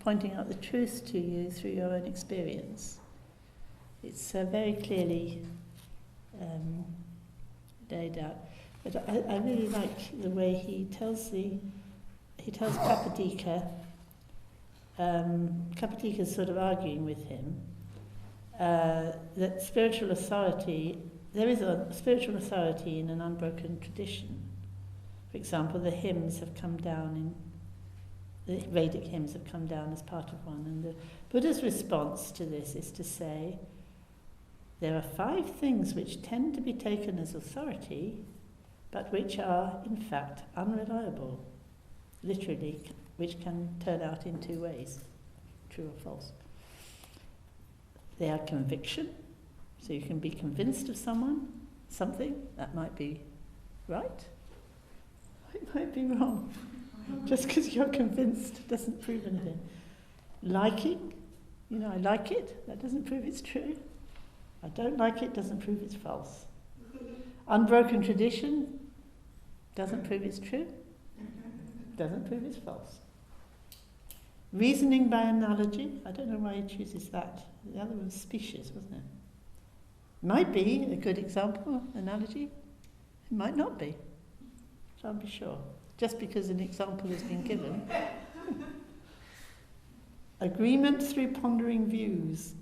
A: pointing out the truth to you through your own experience. It's very clearly laid out. But I really like the way he tells Kapadika. Kapadika's sort of arguing with him that spiritual authority. There is a spiritual authority in an unbroken tradition. For example, the hymns have come down the Vedic hymns have come down as part of one, and the Buddha's response to this is to say, there are 5 things which tend to be taken as authority, but which are in fact unreliable, literally, which can turn out in 2 ways, true or false. They are conviction, so you can be convinced of something, that might be right, it might be wrong. Just because you're convinced doesn't prove anything. Liking, I like it, that doesn't prove it's true. I don't like it, doesn't prove it's false. Unbroken tradition doesn't prove it's true, doesn't prove it's false. Reasoning by analogy, I don't know why he chooses that. The other was species, wasn't it? Might be a good example, analogy. It might not be. Can't be sure. Just because an example has been given. Agreement through pondering views.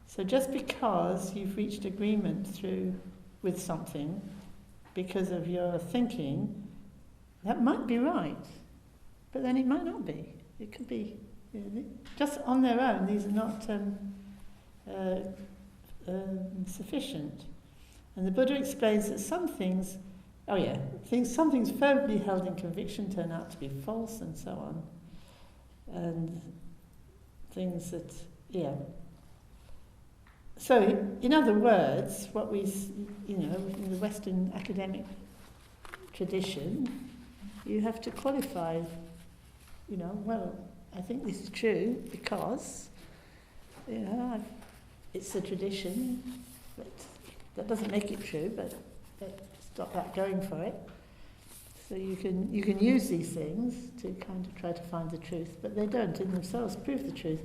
A: So just because you've reached agreement with something, because of your thinking, that might be right, but then it might not be. It could be, just on their own, these are not sufficient. And the Buddha explains that some things, some things firmly held in conviction turn out to be false and so on. And things that, So, in other words, what we, in the Western academic tradition, you have to qualify, I think this is true because, it's the tradition, but that doesn't make it true, but stop that going for it. So you can use these things to kind of try to find the truth, but they don't in themselves prove the truth.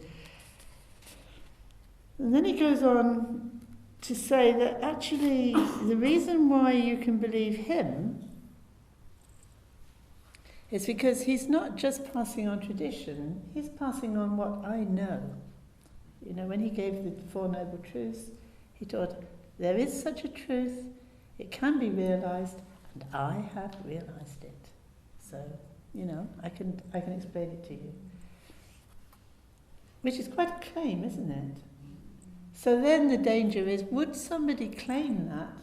A: And then he goes on to say that actually the reason why you can believe him is because he's not just passing on tradition, he's passing on what I know. When he gave the 4 Noble Truths, he taught, there is such a truth, it can be realized, and I have realized it. So, I can explain it to you. Which is quite a claim, isn't it? So then the danger is, would somebody claim that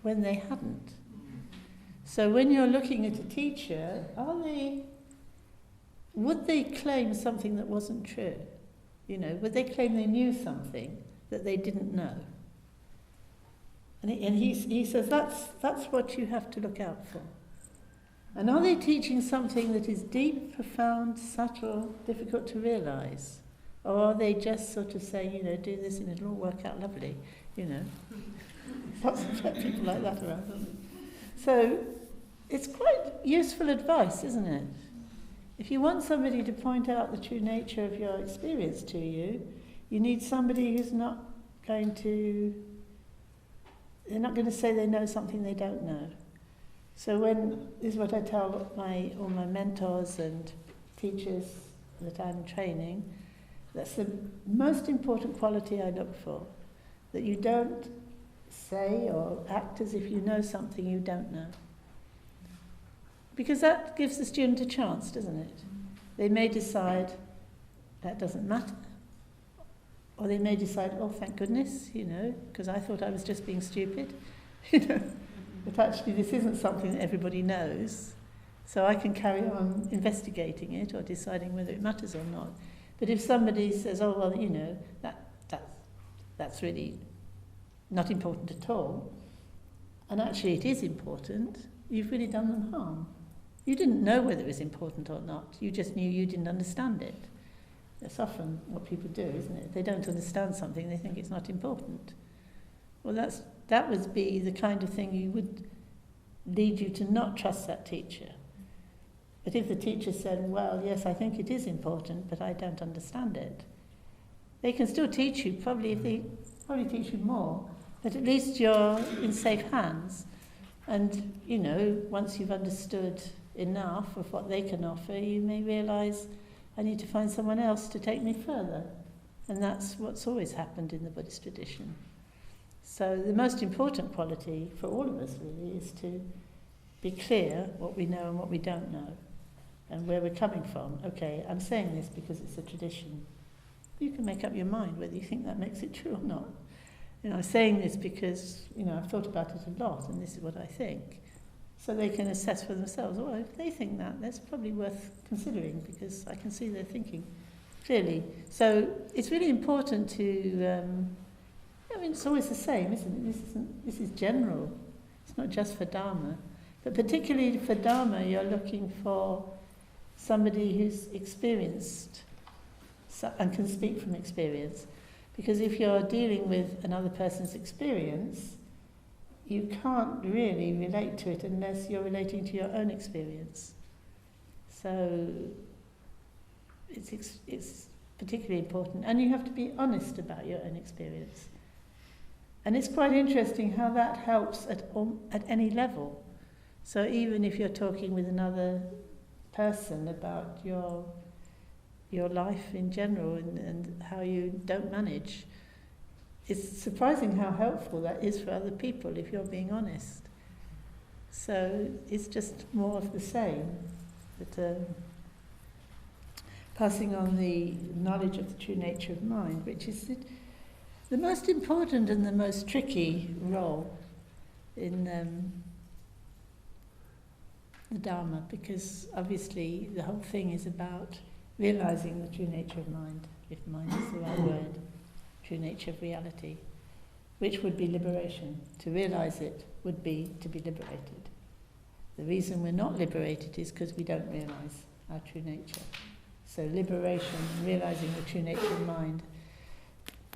A: when they hadn't? So when you're looking at a teacher, would they claim something that wasn't true? Would they claim they knew something that they didn't know? And he says that's what you have to look out for. And are they teaching something that is deep, profound, subtle, difficult to realise? Or are they just sort of saying, do this and it'll all work out lovely, Lots of people like that around, aren't there? So it's quite useful advice, isn't it? If you want somebody to point out the true nature of your experience to you, you need somebody who's not going to say they know something they don't know. So this is what I tell all my mentors and teachers that I'm training, that's the most important quality I look for, that you don't say or act as if you know something you don't know. Because that gives the student a chance, doesn't it? They may decide that doesn't matter. Or they may decide, oh, thank goodness, because I thought I was just being stupid. But actually this isn't something that everybody knows. So I can carry on investigating it or deciding whether it matters or not. But if somebody says, oh, well, that's really not important at all, and actually it is important, you've really done them harm. You didn't know whether it was important or not. You just knew you didn't understand it. That's often what people do, isn't it? They don't understand something, they think it's not important. Well, that would be the kind of thing you would lead you to not trust that teacher. But if the teacher said, well, yes, I think it is important, but I don't understand it, they can still teach you, probably teach you more, but at least you're in safe hands. And, once you've understood enough of what they can offer, you may realise, I need to find someone else to take me further. And that's what's always happened in the Buddhist tradition. So the most important quality for all of us really is to be clear what we know and what we don't know and where we're coming from. Okay, I'm saying this because it's a tradition. You can make up your mind whether you think that makes it true or not. I'm saying this because, I've thought about it a lot and this is what I think. So they can assess for themselves, well, if they think that, that's probably worth considering because I can see their thinking clearly. So it's really important to, it's always the same, isn't it? This is general. It's not just for Dharma. But particularly for Dharma, you're looking for somebody who's experienced and can speak from experience. Because if you're dealing with another person's experience, you can't really relate to it unless you're relating to your own experience. So it's particularly important. And you have to be honest about your own experience. And it's quite interesting how that helps at any level. So even if you're talking with another person about your life in general and how you don't manage, it's surprising how helpful that is for other people if you're being honest. So it's just more of the same, but passing on the knowledge of the true nature of mind, which is the most important and the most tricky role in the Dharma, because obviously the whole thing is about realizing the true nature of mind, if mind is the right word, true nature of reality, which would be liberation. To realize it would be to be liberated. The reason we're not liberated is because we don't realize our true nature. So liberation and realizing the true nature of mind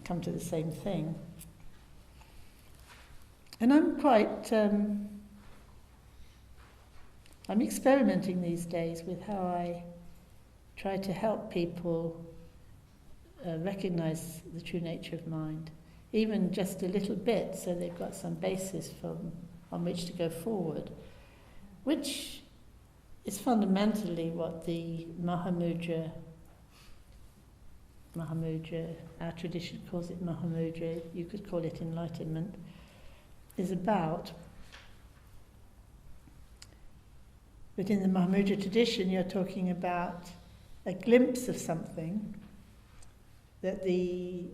A: come to the same thing. And I'm quite... I'm experimenting these days with how I try to help people recognize the true nature of mind, even just a little bit, so they've got some basis on which to go forward, which is fundamentally what the Mahamudra, our tradition calls it Mahamudra, you could call it enlightenment, is about. But in the Mahamudra tradition, you're talking about a glimpse of something that the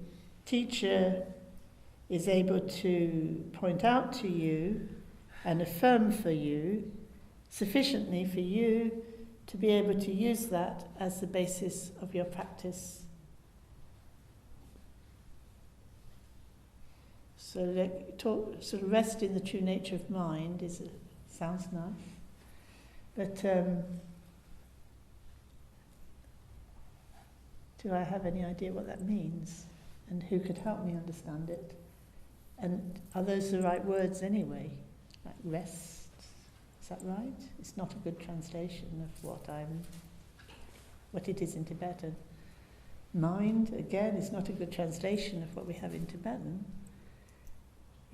A: teacher is able to point out to you and affirm for you sufficiently for you to be able to use that as the basis of your practice. So sort of rest in the true nature of mind sounds nice. But do I have any idea what that means? And who could help me understand it? And are those the right words anyway? Like rest, is that right? It's not a good translation of what it is in Tibetan. Mind, again, is not a good translation of what we have in Tibetan.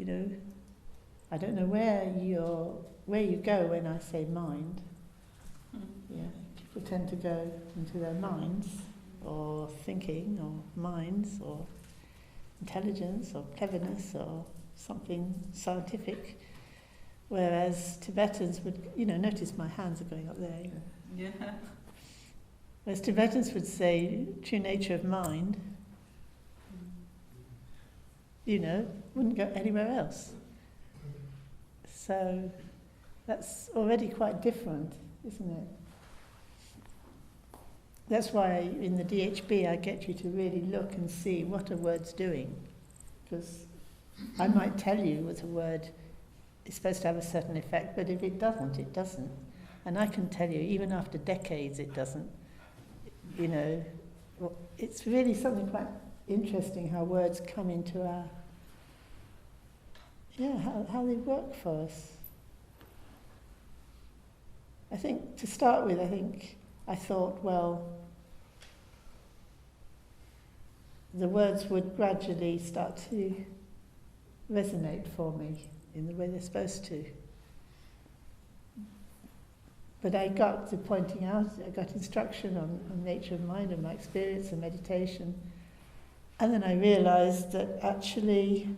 A: I don't know where you go when I say mind. Yeah, people tend to go into their minds, or thinking, or minds, or intelligence, or cleverness, or something scientific. Whereas Tibetans would, notice my hands are going up there.
C: Yeah.
A: Whereas Tibetans would say true nature of mind, wouldn't go anywhere else. So that's already quite different, isn't it? That's why in the DHB I get you to really look and see what are words doing. Because I might tell you that a word is supposed to have a certain effect, but if it doesn't, it doesn't. And I can tell you, even after decades, it doesn't. It's really something quite interesting how words come into our... how they work for us. I think, to start with, I thought, well, the words would gradually start to resonate for me in the way they're supposed to. But I got to pointing out, I got instruction on nature of mind and my experience and meditation. And then I realized that actually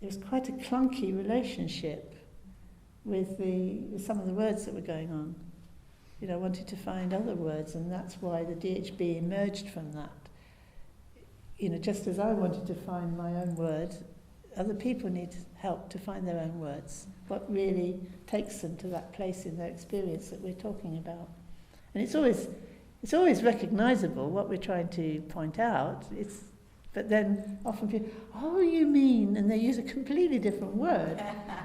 A: it was quite a clunky relationship with some of the words that were going on. I wanted to find other words, and that's why the DHB emerged from that. just as I wanted to find my own word, other people need help to find their own words. What really takes them to that place in their experience that we're talking about. And it's always recognisable what we're trying to point out. But then often people, oh, you mean, and they use a completely different word.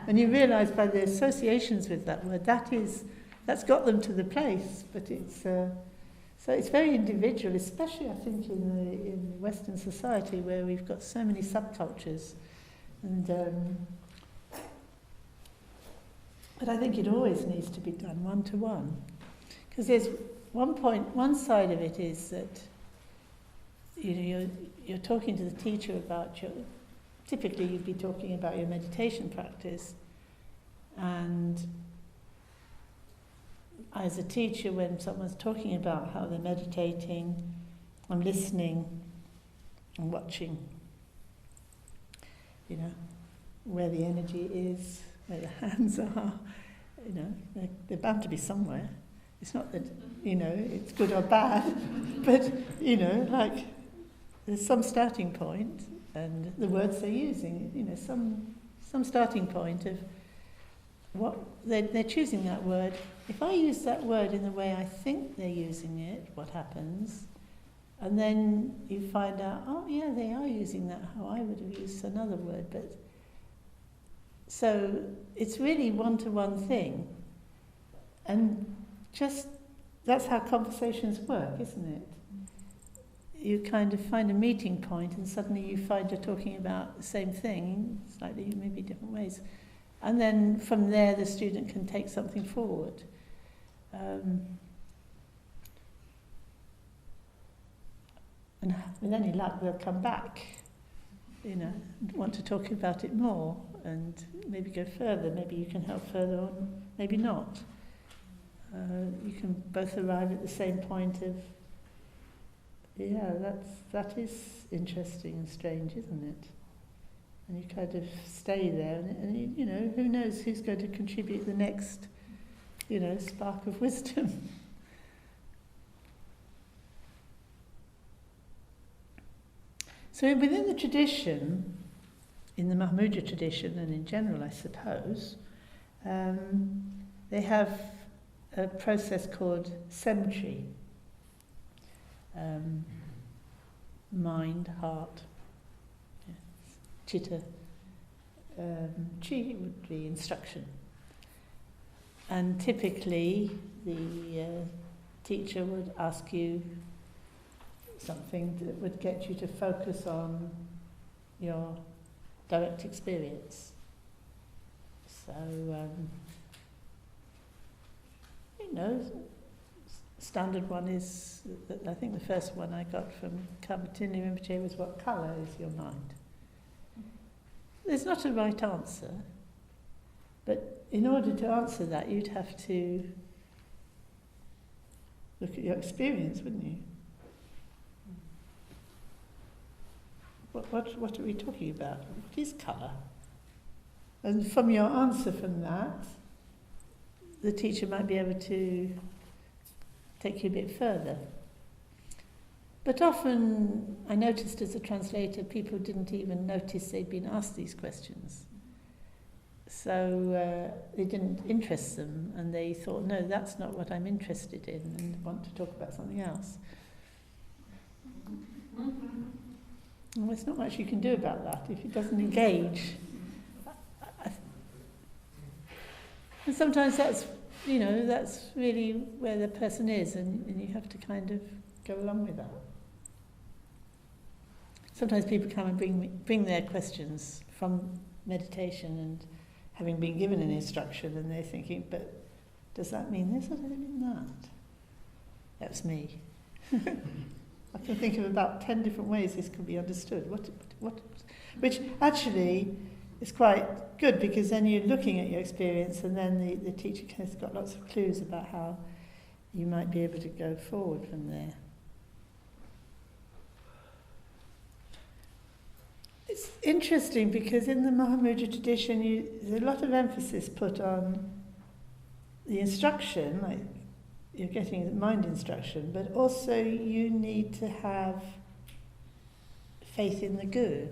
A: And you realise by the associations with that word, that's got them to the place. But so it's very individual, especially I think in Western society where we've got so many subcultures. And but I think it always needs to be done one-to-one. Because there's one side of it is that you're talking to the teacher about typically you'd be talking about your meditation practice, and as a teacher, when someone's talking about how they're meditating, I'm listening and watching, where the energy is, where the hands are, they're bound to be somewhere. It's not that, it's good or bad, but, there's some starting point, and the words they're using, some starting point of what they're choosing that word. If I use that word in the way I think they're using it, what happens? And then you find out, oh yeah, they are using that how I would have used another word. But so it's really one-to-one thing, and just that's how conversations work, isn't it? You kind of find a meeting point, and suddenly you find you're talking about the same thing, slightly maybe different ways. And then from there, the student can take something forward. And with any luck, they'll come back, and want to talk about it more, and maybe go further. Maybe you can help further on, maybe not. You can both arrive at the same point of, that is interesting and strange, isn't it? And you kind of stay there, and who knows who's going to contribute the next, spark of wisdom. So within the tradition, in the Mahamudra tradition, and in general, I suppose, they have a process called symmetry. Mind, heart, chitta, chi would be instruction. And typically the teacher would ask you something that would get you to focus on your direct experience. So, standard one is, I think the first one I got from Kamatini Rinpoche was, what colour is your mind? There's not a right answer, but in order to answer that, you'd have to look at your experience, wouldn't you? What are we talking about? What is colour? And from your answer from that, the teacher might be able to take you a bit further. But often, I noticed as a translator, people didn't even notice they'd been asked these questions. So they didn't interest them, and they thought, no, that's not what I'm interested in, and want to talk about something else. Well, there's not much you can do about that if it doesn't engage. And sometimes that's really where the person is, and you have to kind of go along with that. Sometimes people come and bring their questions from meditation and having been given an instruction, and they're thinking, but does that mean this or does it mean that? That's me. I can think of about 10 different ways this can be understood. Which actually is quite good, because then you're looking at your experience, and then the teacher has got lots of clues about how you might be able to go forward from there. It's interesting because in the Mahamudra tradition, there's a lot of emphasis put on the instruction, like you're getting mind instruction, but also you need to have faith in the guru.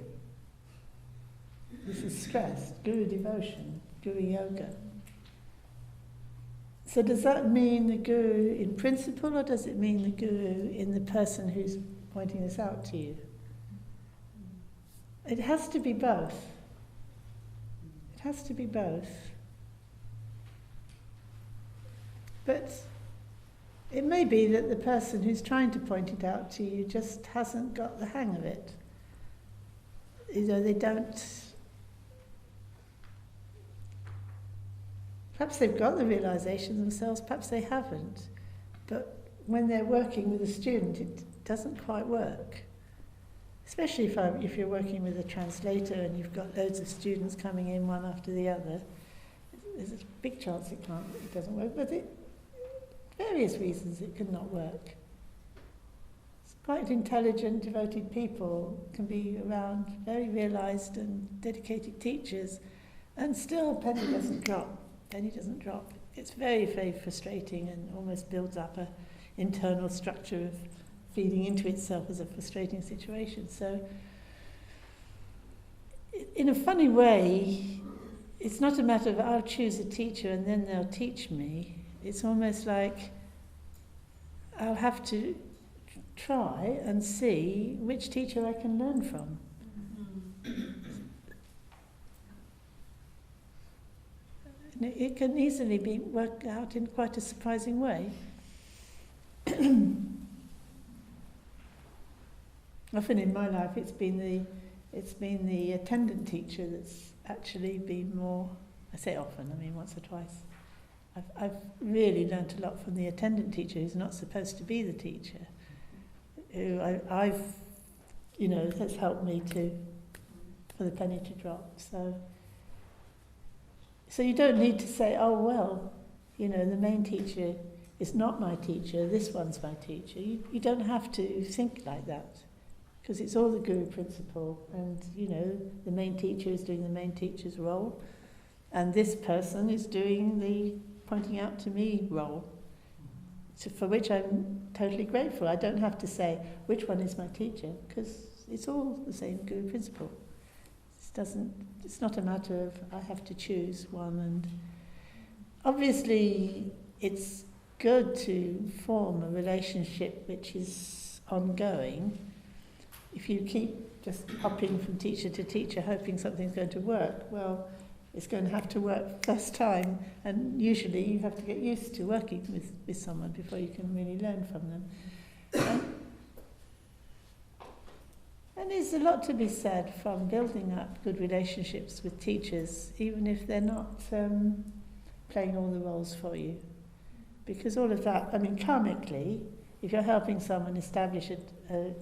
A: This is stressed, guru devotion, guru yoga. So does that mean the guru in principle, or does it mean the guru in the person who's pointing this out to you? It has to be both. It has to be both. But it may be that the person who's trying to point it out to you just hasn't got the hang of it. You know, they don't... Perhaps they've got the realization themselves, perhaps they haven't. But when they're working with a student, it doesn't quite work. Especially if you're working with a translator and you've got loads of students coming in one after the other, there's a big chance it doesn't work. But various reasons it could not work. It's quite intelligent, devoted people can be around very realized and dedicated teachers, and still penny doesn't drop. Penny doesn't drop. It's very, very frustrating and almost builds up an internal structure of feeding into itself as a frustrating situation. So, in a funny way, it's not a matter of I'll choose a teacher and then they'll teach me. It's almost like I'll have to try and see which teacher I can learn from. And it can easily be worked out in quite a surprising way. Often in my life, it's been the attendant teacher that's actually been more. I say often, I mean once or twice. I've really learnt a lot from the attendant teacher who's not supposed to be the teacher, who I've has helped me for the penny to drop. So you don't need to say, oh well, the main teacher is not my teacher, this one's my teacher. You don't have to think like that, because it's all the guru principle, and the main teacher is doing the main teacher's role, and this person is doing the pointing out to me role, for which I'm totally grateful. I don't have to say which one is my teacher, because it's all the same guru principle. It's not a matter of I have to choose one, and obviously it's good to form a relationship which is ongoing. If you keep just hopping from teacher to teacher hoping something's going to work, well, it's going to have to work first time, and usually you have to get used to working with someone before you can really learn from them. And there's a lot to be said from building up good relationships with teachers, even if they're not playing all the roles for you. Because all of that, I mean, karmically, if you're helping someone establish a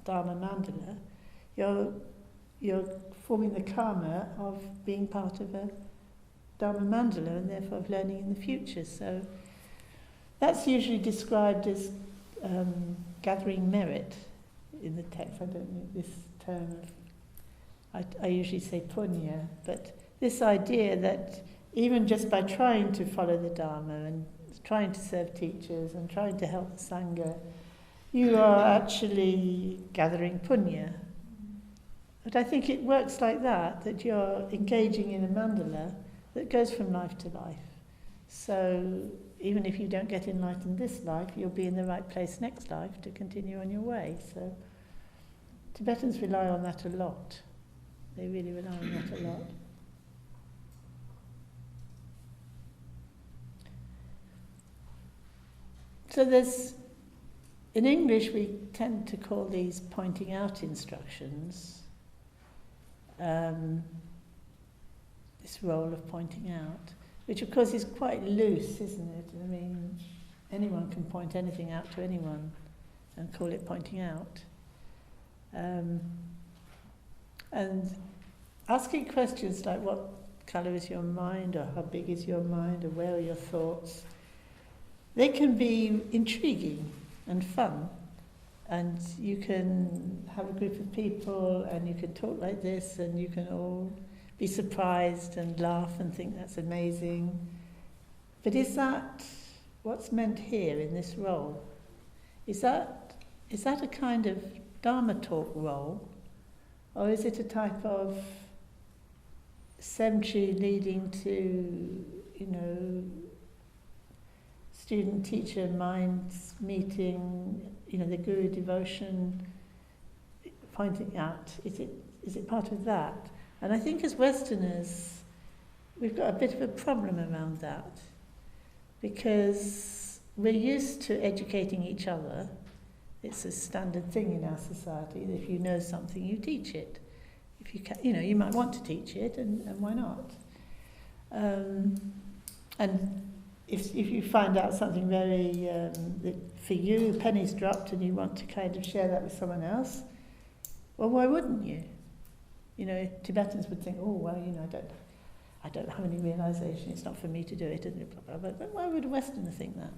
A: Dharma mandala, you're forming the karma of being part of a Dharma mandala and therefore of learning in the future. So that's usually described as gathering merit in the text. I don't know this term I usually say punya, but this idea that even just by trying to follow the Dharma and trying to serve teachers and trying to help the Sangha, you are actually gathering punya. But I think it works like that you're engaging in a mandala that goes from life to life. So even if you don't get enlightened this life, you'll be in the right place next life to continue on your way. So Tibetans rely on that a lot. They really rely on that a lot. So in English we tend to call these pointing out instructions, this role of pointing out, which of course is quite loose, isn't it? I mean, anyone can point anything out to anyone and call it pointing out. And asking questions like what colour is your mind, or how big is your mind, or where are your thoughts, they can be intriguing and fun, and you can have a group of people and you can talk like this and you can all be surprised and laugh and think that's amazing. But is that what's meant here in this role? Is that a kind of Dharma talk role, Or is it a type of cemetery leading to, student-teacher minds meeting, the guru devotion, pointing out, is it part of that? And I think as Westerners, we've got a bit of a problem around that, because we're used to educating each other. It's a standard thing in our society that if you know something, you teach it. If you can, you might want to teach it, and why not? And if you find out something very that for you, pennies dropped, and you want to kind of share that with someone else, well, why wouldn't you? Tibetans would think, oh, well, I don't have any realization. It's not for me to do it, and blah, blah, blah. But why would a Westerner think that?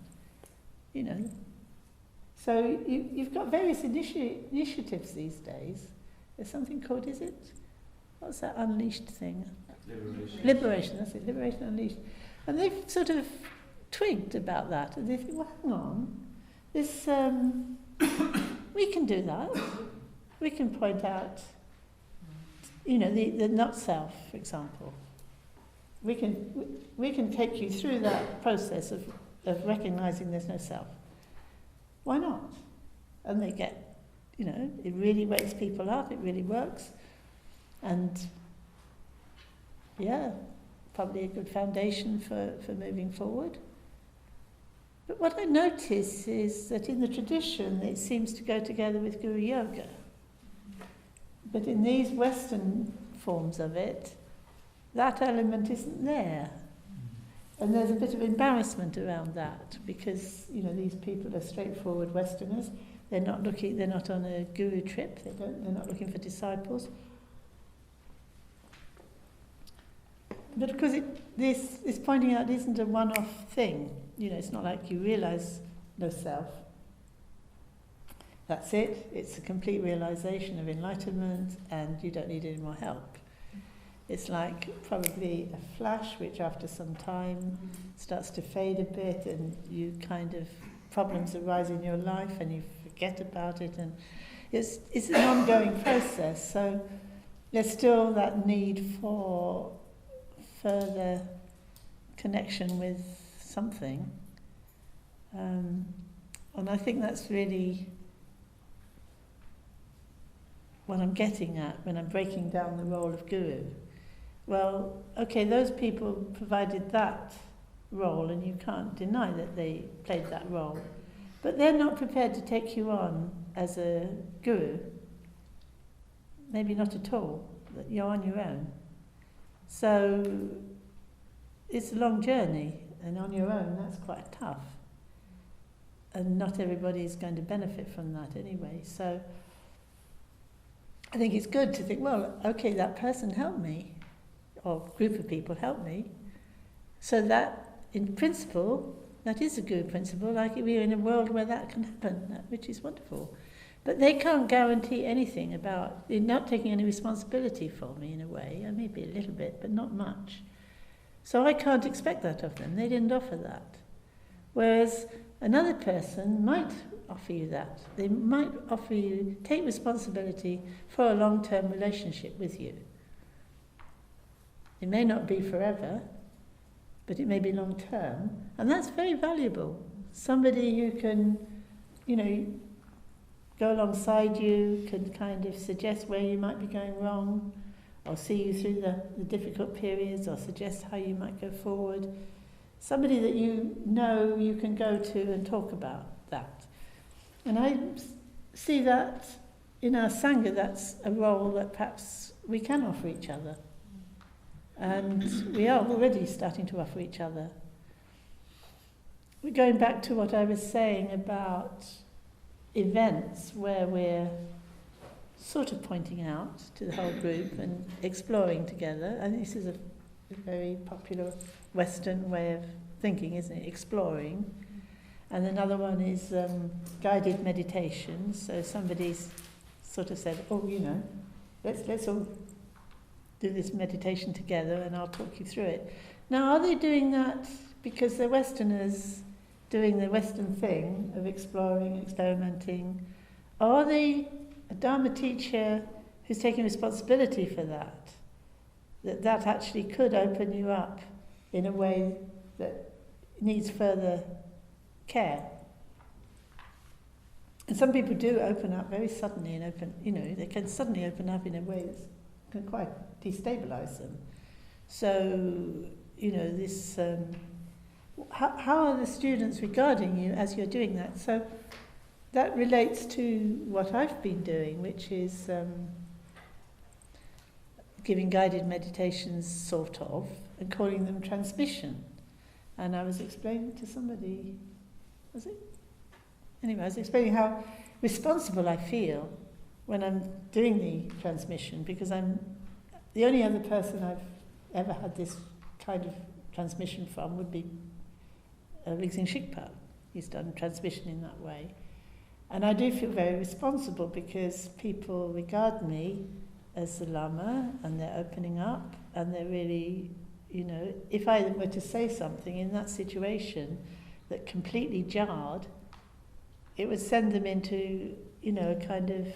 A: So you've got various initiatives these days. There's something called, what's that unleashed thing? Liberation, that's it, Liberation Unleashed. And they've sort of twigged about that, and they think, well, hang on, this, we can do that. We can point out, the not self, for example. We can take you through that process of recognizing there's no self. Why not? And they get, it really wakes people up, it really works. And, yeah, probably a good foundation for moving forward. But what I notice is that in the tradition, it seems to go together with Guru Yoga. But in these Western forms of it, that element isn't there. And there's a bit of embarrassment around that, because these people are straightforward Westerners. They're not on a guru trip. They're not looking for disciples. But of course, this pointing out isn't a one-off thing. It's not like you realise no self. That's it. It's a complete realisation of enlightenment, and you don't need any more help. It's like probably a flash which after some time starts to fade a bit, and you problems arise in your life and you forget about it, and it's an ongoing process. So there's still that need for further connection with something. And I think that's really what I'm getting at when I'm breaking down the role of guru. Well, okay, those people provided that role, and you can't deny that they played that role. But they're not prepared to take you on as a guru. Maybe not at all. That you're on your own. So it's a long journey, and on your own, that's quite tough. And not everybody is going to benefit from that anyway. So I think it's good to think, well, okay, that person helped me, or group of people helped me, so that, in principle, that is a good principle, like we're in a world where that can happen, which is wonderful. But they can't guarantee anything about, they're not taking any responsibility for me in a way, maybe a little bit, but not much. So I can't expect that of them, they didn't offer that. Whereas another person might offer you that. They might offer you, take responsibility for a long-term relationship with you. It may not be forever, but it may be long-term, and that's very valuable. Somebody who can, go alongside you, can kind of suggest where you might be going wrong, or see you through the difficult periods, or suggest how you might go forward. Somebody that you can go to and talk about that. And I see that in our Sangha, that's a role that perhaps we can offer each other. And we are already starting to offer each other. We're going back to what I was saying about events where we're sort of pointing out to the whole group and exploring together. And this is a very popular Western way of thinking, isn't it? Exploring. And another one is guided meditation. So somebody's sort of said, let's all do this meditation together and I'll talk you through it. Now, are they doing that because they're Westerners doing the Western thing of exploring, experimenting? Or are they a Dharma teacher who's taking responsibility for that, that actually could open you up in a way that needs further care. And some people do open up very suddenly and they can suddenly open up in a way that can quite destabilize them. So, this, how are the students regarding you as you're doing that? So that relates to what I've been doing, which is giving guided meditations, sort of, and calling them transmission. And I was explaining to somebody, was it? Anyway, I was explaining how responsible I feel when I'm doing the transmission, because I'm the only other person I've ever had this kind of transmission from would be Rigzin Shikpa. He's done transmission in that way. And I do feel very responsible because people regard me as the Lama and they're opening up and they're really, if I were to say something in that situation that completely jarred, it would send them into, a kind of,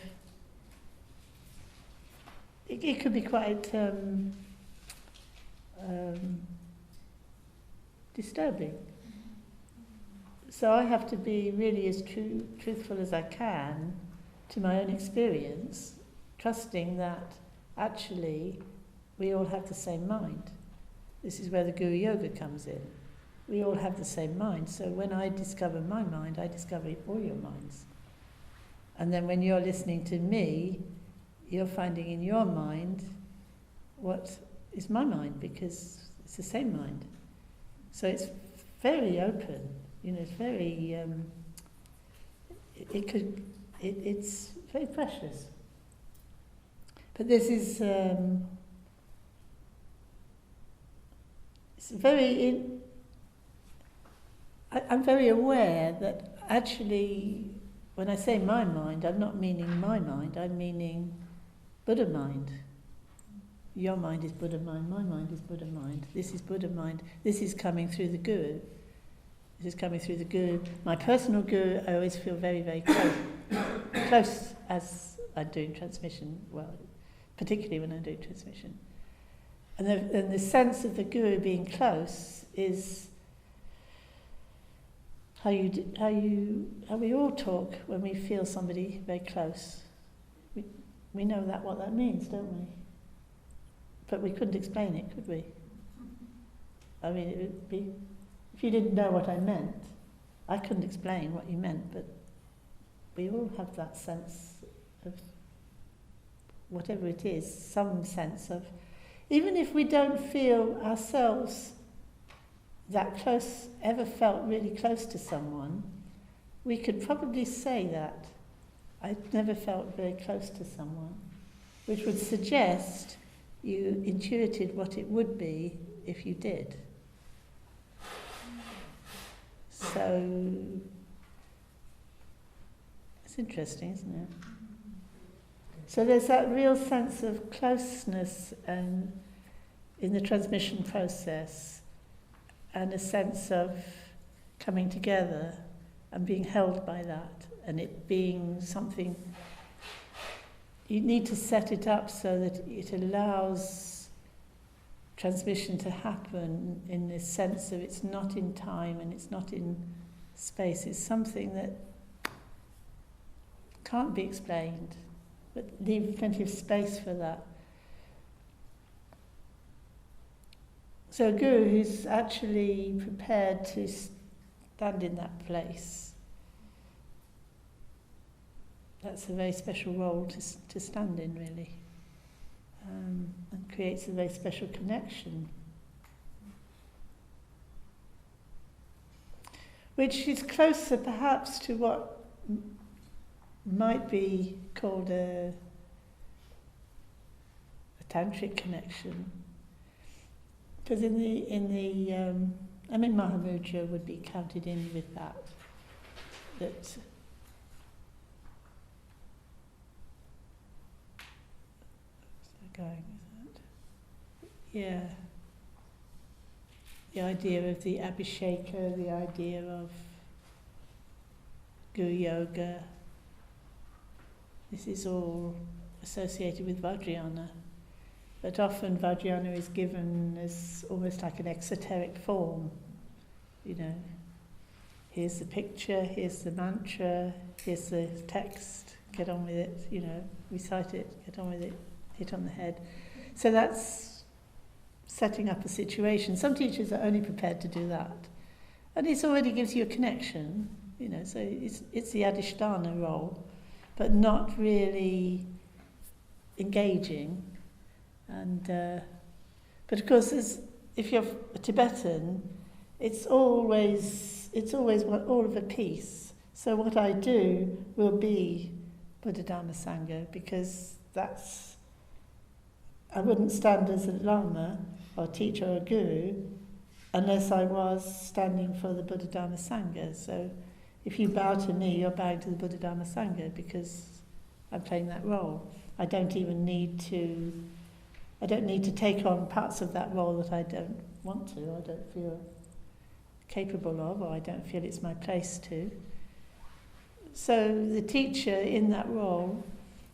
A: it could be quite disturbing. So I have to be really as truthful as I can to my own experience, trusting that actually we all have the same mind. This is where the Guru Yoga comes in. We all have the same mind. So when I discover my mind, I discover all your minds. And then when you're listening to me, you're finding in your mind what is my mind, because it's the same mind. So it's very open. It's very. It's very precious. But this is. It's very. I'm very aware that actually, when I say my mind, I'm not meaning my mind. I'm meaning Buddha mind. Your mind is Buddha mind. My mind is Buddha mind. This is Buddha mind. This is coming through the Guru. This is coming through the Guru. My personal Guru, I always feel very, very close as I'm doing transmission. Well, particularly when I'm doing transmission. And the sense of the Guru being close is how we all talk when we feel somebody very close. We know what that means, don't we? But we couldn't explain it, could we? I mean, it would be, if you didn't know what I meant, I couldn't explain what you meant, but we all have that sense of whatever it is, some sense of, even if we don't feel ourselves that close, ever felt really close to someone, we could probably say that. I've never felt very close to someone, which would suggest you intuited what it would be if you did. So, it's interesting, isn't it? So there's that real sense of closeness and in the transmission process, and a sense of coming together and being held by that, and it being something. You need to set it up so that it allows transmission to happen in this sense of it's not in time and it's not in space. It's something that can't be explained, but leave plenty of space for that. So a guru who's actually prepared to stand in that place, that's a very special role to stand in, really, and creates a very special connection, which is closer perhaps to what might be called a tantric connection. Because Mahamudra would be counted in with that. Going with that? Yeah. The idea of the Abhisheka, the idea of Guru Yoga. This is all associated with Vajrayana. But often Vajrayana is given as almost like an exoteric form. Here's the picture, here's the mantra, here's the text, get on with it, recite it, get on with it, hit on the head. So that's setting up a situation. Some teachers are only prepared to do that. And it already gives you a connection, so it's the adhisthana role, but not really engaging. And but of course, if you're a Tibetan, it's always all of a piece. So what I do will be Buddha, Dhamma, Sangha, because I wouldn't stand as a lama or teacher or a guru unless I was standing for the Buddha, Dhamma, Sangha. So if you bow to me, you're bowing to the Buddha, Dhamma, Sangha, because I'm playing that role. I don't need to take on parts of that role that I don't want to, or I don't feel capable of, or I don't feel it's my place to. So the teacher in that role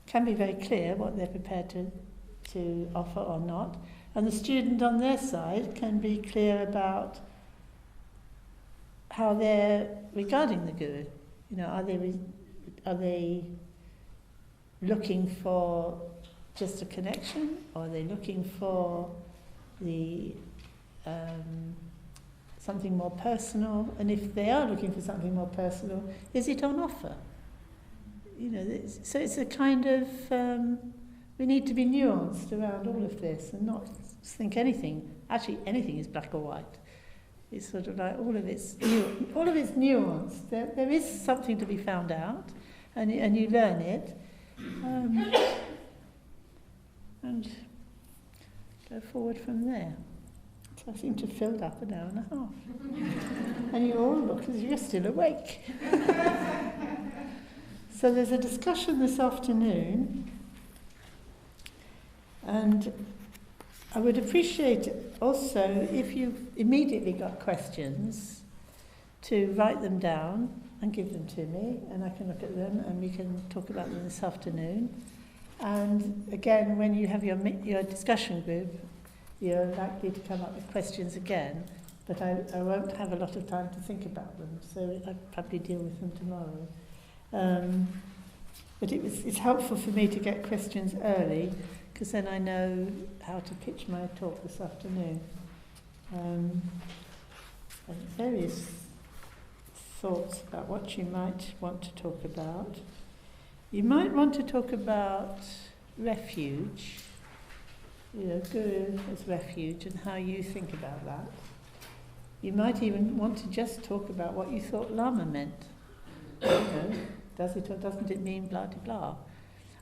A: can be very clear what they're prepared to offer or not, and the student on their side can be clear about how they're regarding the guru. Are they looking for just a connection, or are they looking for the something more personal? And if they are looking for something more personal, is it on offer? So it's a kind of we need to be nuanced around all of this and not think anything is black or white. It's sort of like all of it's nuanced. There is something to be found out, and you learn it. And go forward from there. So I seem to have filled up an hour and a half. And you all look as you're still awake. So there's a discussion this afternoon, and I would appreciate also if you've immediately got questions to write them down and give them to me, and I can look at them and we can talk about them this afternoon. And again, when you have your discussion group, you're likely to come up with questions again, but I won't have a lot of time to think about them, so I'll probably deal with them tomorrow. But it's helpful for me to get questions early, because then I know how to pitch my talk this afternoon. And various thoughts about what you might want to talk about. You might want to talk about refuge, Guru as refuge, and how you think about that. You might even want to just talk about what you thought Lama meant. Does it or doesn't it mean blah de blah?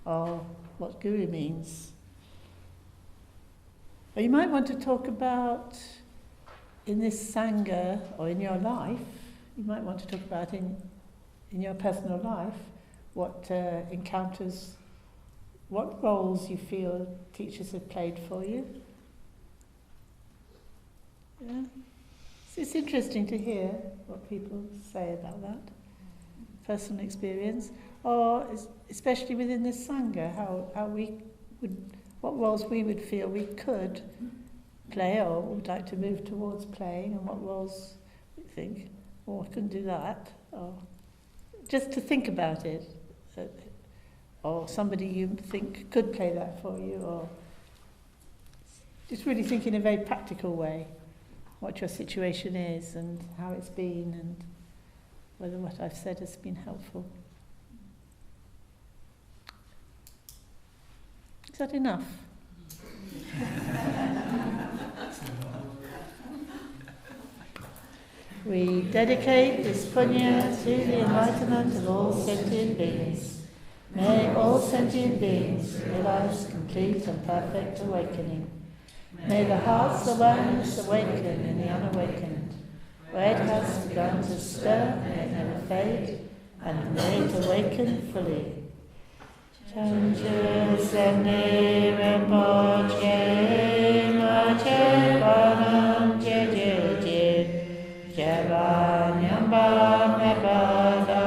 A: Or what Guru means. Or you might want to talk about, in this Sangha or in your life, you might want to talk about in your personal life, what encounters, what roles you feel teachers have played for you. Yeah. So it's interesting to hear what people say about that, personal experience, or especially within this Sangha, how we would, what roles we would feel we could play or would like to move towards playing, and what roles we think, I couldn't do that, or just to think about it, or somebody you think could play that for you, or just really think in a very practical way what your situation is and how it's been and whether what I've said has been helpful. Is that enough? We dedicate this punya to the enlightenment of all sentient beings. May all sentient beings realize complete and perfect awakening. May the heart's awareness awaken in the unawakened. Where it has begun to stir, may it never fade, and may it awaken fully. Chanchu Sene Rinpoche Mache Banam Je Java Nyamba Mebada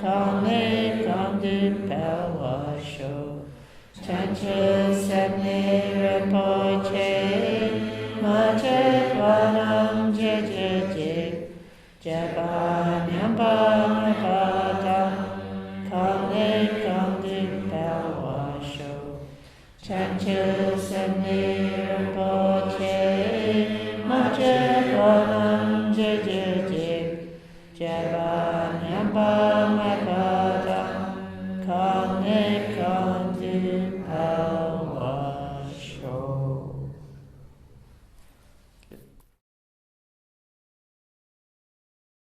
A: Kane Kandu Pelwasho Chanchu Sabni Rinpoche, Mache Wanam Jeje, Jaba Nyamba Nyabata, Kale Kandik Balwasho, Chanchu Sabni